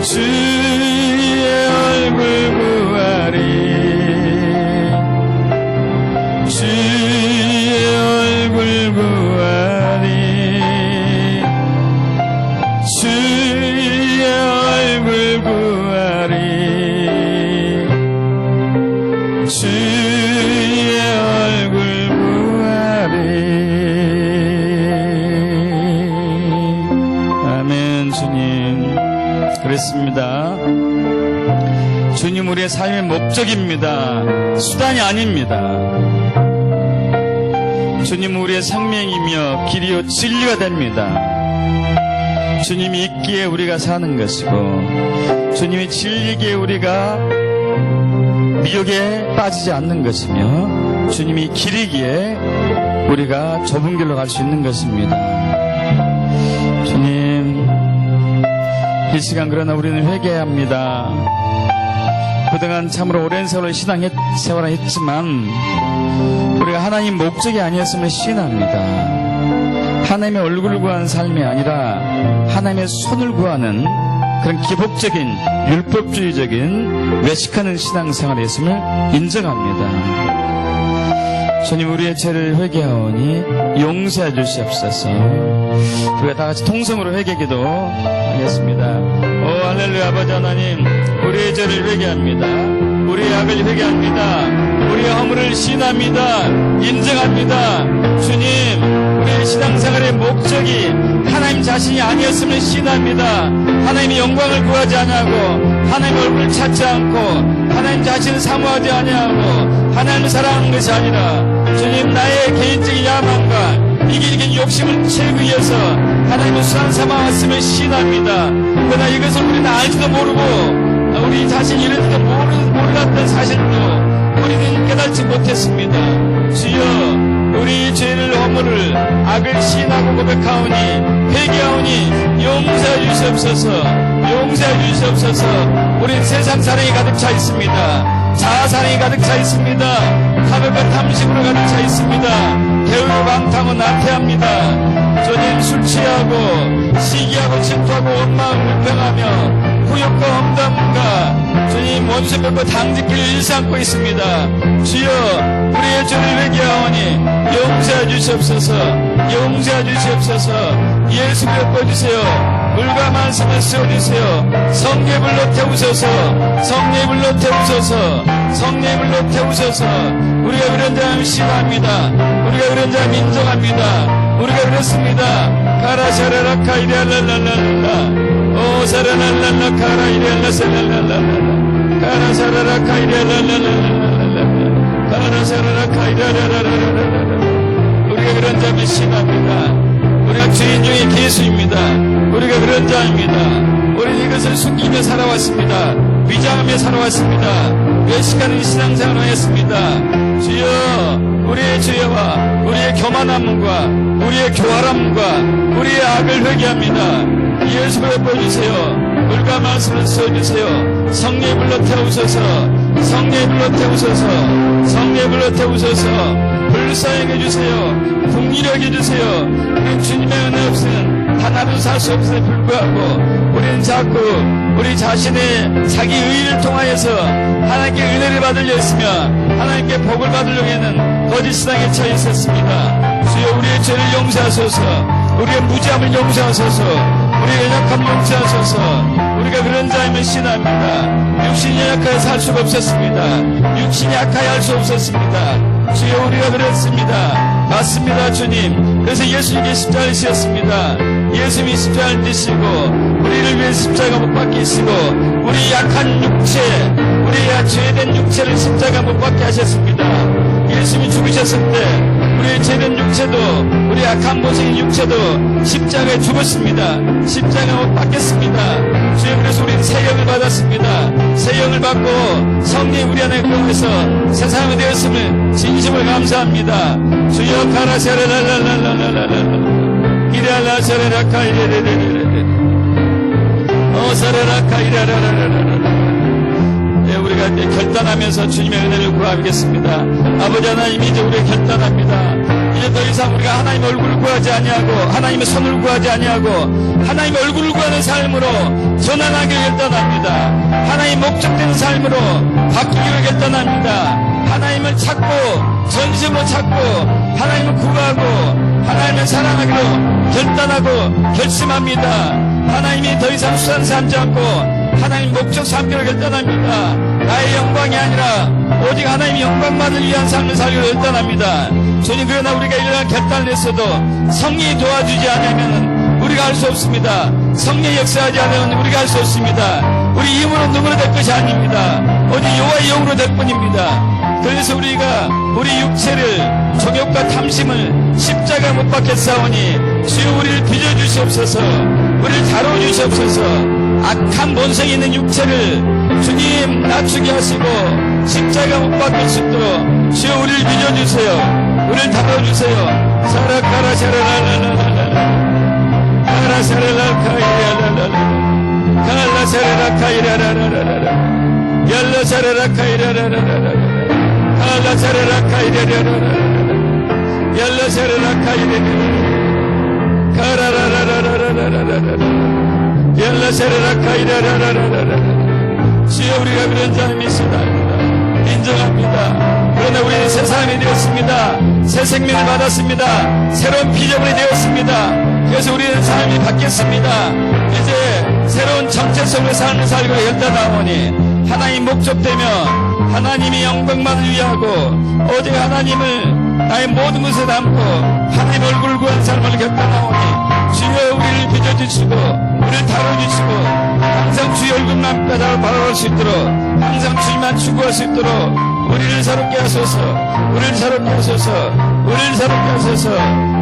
주의 얼굴 구하리 주의 얼굴 구하리 주의 얼굴 구하리 주의 얼굴 구하리 아멘. 주님 그렇습니다. 주님 우리의 삶의 목적입니다. 수단이 아닙니다. 주님 우리의 생명이며 길이요 진리가 됩니다. 주님이 있기에 우리가 사는 것이고 주님이 진리기에 우리가 미혹에 빠지지 않는 것이며 주님이 길이기에 우리가 좁은 길로 갈 수 있는 것입니다. 주님 이 시간 그러나 우리는 회개합니다. 그동안 참으로 오랜 세월을 신앙생활을 했지만 우리가 하나님 목적이 아니었음을 시인합니다. 하나님의 얼굴을 구하는 삶이 아니라 하나님의 손을 구하는 그런 기복적인 율법주의적인 외식하는 신앙생활을 했음을 인정합니다. 주님 우리의 죄를 회개하오니 용서해 주시옵소서. 우리가 다같이 통성으로 회개기도 하겠습니다. 오 할렐루야. 아버지 하나님 우리의 죄를 회개합니다. 우리의 악을 회개합니다. 우리의 허물을 시인합니다. 인정합니다. 주님 우리의 신앙생활의 목적이 하나님 자신이 아니었음을 시인합니다. 하나님의 영광을 구하지 아니하고 하나님의 얼굴을 찾지 않고 하나님 자신을 사모하지 아니하고 하나님을 사랑하는 것이 아니라 주님 나의 개인적인 야망과 이기적인 욕심을 채우기 위해서 하나님을 수단 삼아왔음을 시인합니다. 그러나 이것을 우리는 알지도 모르고 우리 자신이 이런지도 모르는 몰랐던 사실도 우리는 깨닫지 못했습니다. 주여, 우리 죄를 허물을 악을 시인하고 고백하오니 회개하오니 용서해 주시옵소서. 용서해 주시옵소서. 우린 세상 사랑이 가득 차 있습니다. 자아 사랑이 가득 차 있습니다. 탐욕과 탐심으로 가득 차 있습니다. 개울과 방탕은 나태합니다. 주님, 술 취하고 시기하고 질투하고 원망을 불평하며 후욕과 험담과 주님 원수 맺고 당짓기를 일삼고 있습니다. 주여, 우리의 죄를 회개하오니 용서해 주시옵소서. 용서해 주시옵소서. 예수 갚아주세요. 물과 말씀을 씌워주세요. 성령의 불로 태우소서. 성령의 불로 태우소서. 성령의 불로 태우소서. 우리가 그런 자를 신뢰합니다. 우리가 그런 자를 인정합니다. 우리가 그렇습니다. 가라샤라라 카이리알랄랄랄라 오 사라랄랄라 카라이리알라 살랄랄랄라 가라사라라 카이리알랄랄랄라 가라사라라 카이리알랄랄랄라 우리가 그런 자를 신뢰합니다. 우리가 주인 중에 개수입니다. 우리가 그런 자입니다. 우리는 이것을 숨기며 살아왔습니다. 위장하며 살아왔습니다. 외식하는 신앙생활을 했습니다. 주여, 우리의 죄와 우리의 교만함과 우리의 교활함과 우리의 악을 회개합니다. 예수를 보여주세요. 물과 말씀을 쏘주세요. 성령의 불로 태우소서. 성령의 불로 태우소서. 성령의 불로 태우소서. 불쌍하게 해주세요. 풍요하게 해주세요. 우리는 주님의 은혜 없이는 하나도 살 수 없음에 불구하고 우리는 자꾸 우리 자신의 자기 의의를 통하여서 하나님께 은혜를 받으려 했으며 하나님께 복을 받으려고 하는 거짓 신앙에 처해 있었습니다. 주여, 우리의 죄를 용서하소서. 우리의 무지함을 용서하소서. 우리의 연약함을 용서하소서. 우리가 그런 자임을 신뢰합니다. 육신이 약하여 살 수가 없었습니다. 육신이 약하여 할 수 없었습니다. 주여, 우리가 그랬습니다. 맞습니다, 주님. 그래서 예수님께 십자가를 지었습니다. 예수님이 십자가를 지시고 우리를 위해 십자가 못 박히시고 우리 약한 육체, 우리의 죄된 육체를 십자가 못 박게 하셨습니다. 예수님이 죽으셨을 때 우리의 죄된 육체도 우리 약한 모습인 육체도 십자가에 죽었습니다. 십자가 못 박혔습니다. 주여, 그래서 우리는 새 영을 받았습니다. 새 영을 받고 성령이 우리 안에 거해서 세상이 되었음을 진심을 감사합니다. 주여, 가라샤라랄랄랄랄랄랄 이랄라샤라라카 이레레레레레 어사라라카 이라라라라라 네, 우리가 이제 결단하면서 주님의 은혜를 구하겠습니다. 아버지 하나님, 이제 우리가 결단합니다. 이제 더 이상 우리가 하나님 얼굴을 구하지 아니하고 하나님의 손을 구하지 아니하고 하나님 얼굴을 구하는 삶으로 전환하기를 결단합니다. 하나님 목적되는 삶으로 바뀌기를 결단합니다. 하나님을 찾고 전심으로 찾고 하나님을 구하고 하나님을 사랑하기로 결단하고 결심합니다. 하나님이 더 이상 수단 삼지 않고 하나님 목적 삼기로 결단합니다. 나의 영광이 아니라 오직 하나님의 영광만을 위한 삶을 살기로 결단합니다. 주님, 그러나 우리가 이러한 결단을 했어도 성령이 도와주지 않으면 우리가 할 수 없습니다. 성령이 역사하지 않으면 우리가 할 수 없습니다. 우리 힘으로 눈으로 될 것이 아닙니다. 오직 여호와의 영으로 될 뿐입니다. 그래서 우리가 우리 육체를 정욕과 탐심을 십자가 못 박혔사오니 주여, 우리를 빚어주시옵소서. 우리를 다뤄주시옵소서. 악한 본성이 있는 육체를 주님 낮추게 하시고 십자가 못 박힐 수 있도록 주여, 우리를 빚어주세요. 우리를 다뤄주세요. 사라카라샤라라라라라 카라샤라라카이라라라라 칼라샤라라카이라라라라라 열라샤라라카이라라라라라 칼라샤라라카이라라라라라 열라샤라라카이라라라라 카라라라라라라라라 열라샤라라카이라라라라라 주여, 우리가 그런 자임이 있습니다. 인정합니다. 그러나 우리는 새 사람이 되었습니다. 새 생명을 받았습니다. 새로운 피조물이 되었습니다. 그래서 우리는 삶이 바뀌었습니다. 이제 새로운 정체성의 삶을 살고 결단하오니 하나님 목적되며 하나님이 영광만을 위하고 오직 하나님을 나의 모든 것에 담고 하나님 얼굴을 구한 삶을 결단하오니 주여, 우리를 빚어주시고 우리를 다뤄주시고 항상 주의 얼굴만 바라볼 수 있도록 항상 주님만 추구할 수 있도록 우리를 새롭게 하소서. 우리를 새롭게 하소서. 우리를 새롭게 하소서.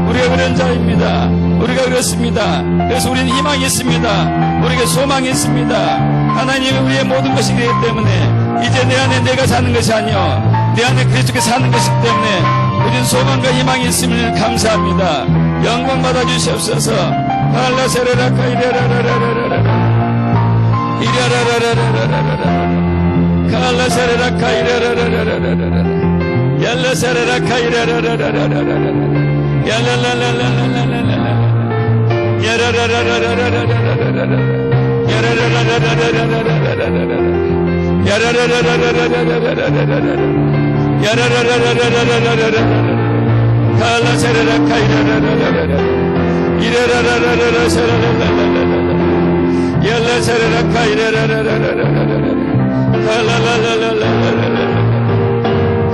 우리가 그런 자입니다. 우리가 그렇습니다. 그래서 우리는 희망이 있습니다. 우리가 소망이 있습니다. 하나님이 우리의 모든 것이 되기 때문에 이제 내 안에 내가 사는 것이 아니요 내 안에 그리스도께서 사는 것이기 때문에 우리는 소망과 희망이 있음을 감사합니다. 영광 받아 주시옵소서. 할라세레라카 이레라라라라라라 이레라라라라라라라 갈라세레라카 이레라라라라라라 얄라세레라카 이레라라라라라라 얄라라라라라라라라 야라라라라라라라라라 야라라라라라라라라라 야라라라라라라라라라 야라라라라라라라라 갈라세레라카 이레라라라라라 이레라라라라라 세라라라라라라 얄라세레라카 이레라라라라라라 갈라라라라라라라라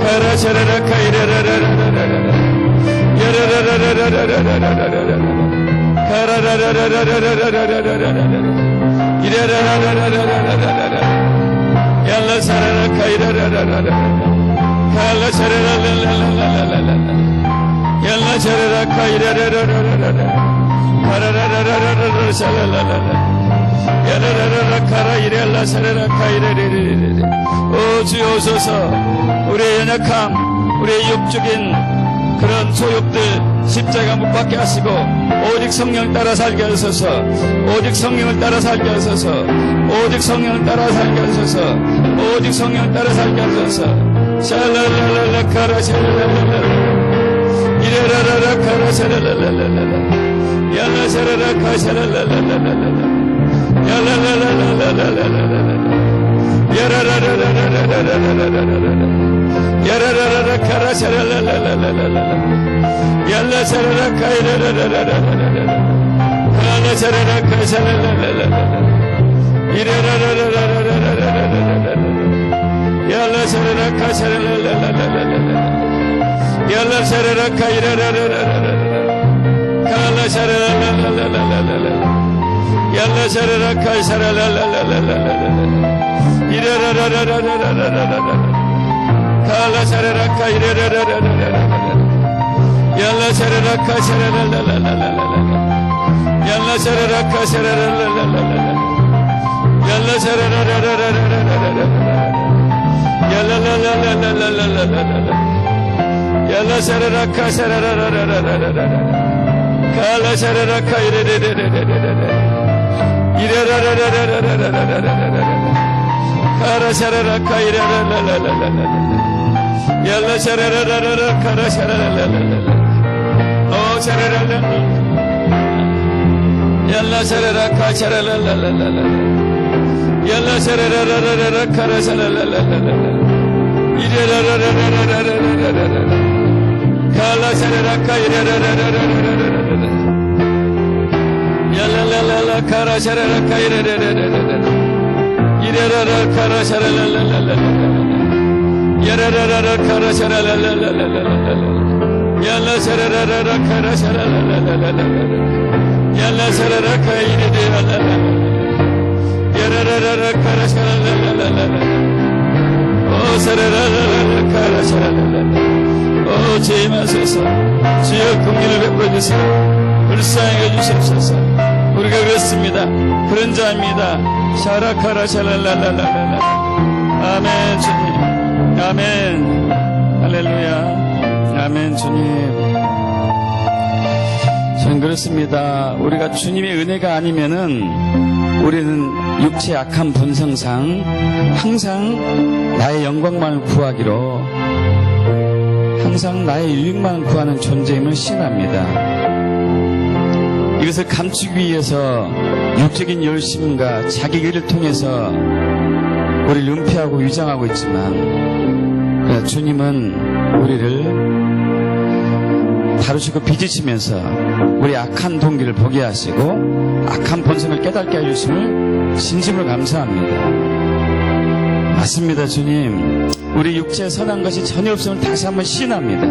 가라세레라카 이레라라라라라라 야라라라라라라라라라 가라라라라라라라라라 이레라라라라라라라 얄라세레라카 이레라라라라 갈라세레라라라라라라 얄라세레라카 이레라라라라라 가라라라라라라라 샬라라라라 야라라라라 카라 이렐라 사라라카 이레레레레레 오 주여 오소서 우리의 연약함 우리의 육적인 그런 소욕들 십자가 못 박게 하시고 오직 성령 따라 살게 하소서 오직 성령을 따라 살게 하소서 오직 성령을 따라 살게 하소서 오직 성령을 따라 살게 하소서 샬라라라라 카라 샬라라라라 이레라라라 카라 샬라라라라라 야라 샬라라카 샬라라라라라 야라라라라라라라라 야라라라라라라라라라 야라라라라 카라샤라라라라라라 얄라샤라라 카이라라라라라라라 카라샤라라 카샤라라라라라 이라라라라라라라라라 얄라샤라라 카샤라라라라라라 얄라샤라라 카이라라라라라라 카라샤라라라라라라라 얄라샤라라카 샤라라라라라라라 이라라라라라라라라라 칼라샤라라카 이라라라라라라라 얄라샤라라카 샤라라라라라라라 얄라샤라라카 샤라라라라라라 얄라샤라라라라라라라라 얄라라라라라라라라 얄라샤라라카 샤라라라라라라라 칼라샤라라카 이레레레레레레레 이레라라라라라라라라라 카라샤라라카 이레라라라라라라 얄라샤라라라라 카라샤라라라라라 오 샤라라라라 얄라샤라라카 샤라라라라라라 얄라샤라라라라라 카라샤라라라라라 이레라라라라라라라라 칼라샤라라카 이레라라라라라라라 얄라라라라 카라샤라라카 이레라라라라라 이레라라 카라샤라라라라라라 야라라라라 카라샤라라라라라라 얄라샤라라라 카라샤라라라라라 얄라샤라라카 이레라라라라 야라라라라 카라샤라라라라라 오 사라라라라 카라샤라라라라 오 제임하소서 주여 긍휼을 베풀어 주시고 불쌍히 여주시옵소서 우리가 그렇습니다 그런 자입니다 샤라카라 샤랄랄랄랄랄라 아멘 주님 아멘 할렐루야 아멘 주님 전 그렇습니다 우리가 주님의 은혜가 아니면은 우리는 육체 약한 본성상 항상 나의 영광만을 구하기로 항상 나의 유익만 구하는 존재임을 신합니다. 이것을 감추기 위해서 육적인 열심과 자기 일을 통해서 우리를 은폐하고 위장하고 있지만 주님은 우리를 다루시고 빚으시면서 우리 악한 동기를 보게 하시고 악한 본성을 깨닫게 해주심을 진심으로 감사합니다. 맞습니다 주님 우리 육체에 선한 것이 전혀 없음을 다시 한번 시인합니다.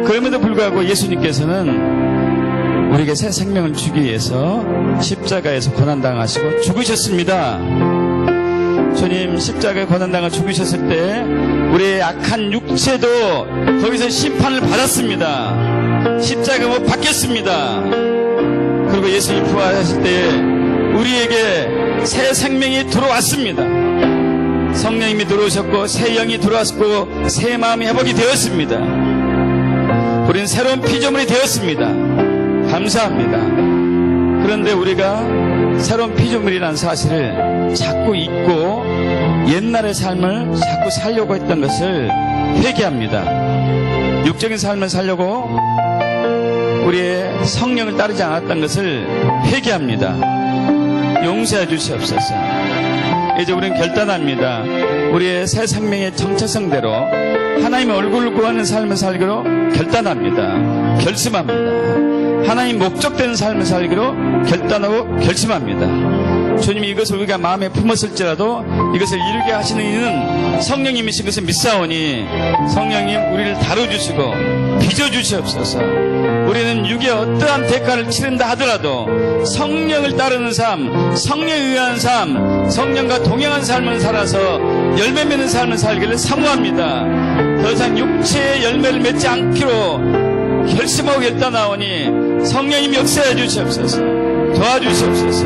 그럼에도 불구하고 예수님께서는 우리에게 새 생명을 주기 위해서 십자가에서 고난당하시고 죽으셨습니다. 주님 십자가에 고난당하 죽으셨을 때 우리의 악한 육체도 거기서 심판을 받았습니다. 십자가 못 박혔습니다. 그리고 예수님이 부활하실 때 우리에게 새 생명이 들어왔습니다. 성령님이 들어오셨고 새 영이 들어왔고 새 마음이 회복이 되었습니다. 우리는 새로운 피조물이 되었습니다. 감사합니다. 그런데 우리가 새로운 피조물이라는 사실을 자꾸 잊고 옛날의 삶을 자꾸 살려고 했던 것을 회개합니다. 육적인 삶을 살려고 우리의 성령을 따르지 않았던 것을 회개합니다. 용서해 주시옵소서. 이제 우리는 결단합니다. 우리의 새 생명의 정체성대로 하나님의 얼굴을 구하는 삶을 살기로 결단합니다. 결심합니다. 하나님 목적되는 삶을 살기로 결단하고 결심합니다. 주님이 이것을 우리가 마음에 품었을지라도 이것을 이루게 하시는 이는 성령님이신 것을 믿사오니 성령님 우리를 다뤄주시고 빚어주시옵소서. 우리는 육의 어떠한 대가를 치른다 하더라도 성령을 따르는 삶, 성령에 의한 삶, 성령과 동행한 삶을 살아서 열매 맺는 삶을 살기를 사모합니다. 더 이상 육체의 열매를 맺지 않기로 결심하고 결단하오니 성령님 역사해 주시옵소서. 도와주시옵소서.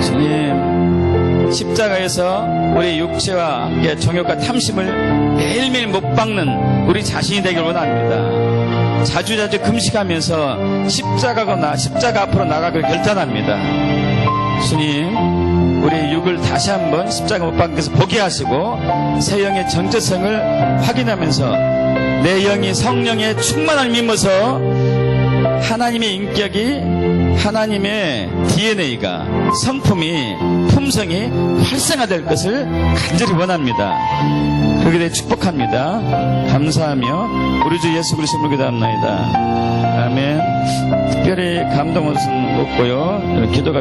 주님, 십자가에서 우리 육체와 정욕과 탐심을 매일매일 못 박는 우리 자신이 되길 원합니다. 자주자주 금식하면서 십자가 앞으로 나가기를 결단합니다. 주님, 우리 육을 다시 한번 십자가 못 박는 것을 보게 하시고 새 영의 정체성을 확인하면서 내 영이 성령의 충만함을 믿어서 하나님의 인격이, 하나님의 DNA가, 성품이, 품성이 활성화될 것을 간절히 원합니다. 그렇게 되 축복합니다. 감사하며 우리 주 예수 그리스도로 기도합나이다. 아멘. 특별히 감동 없고요. 기도가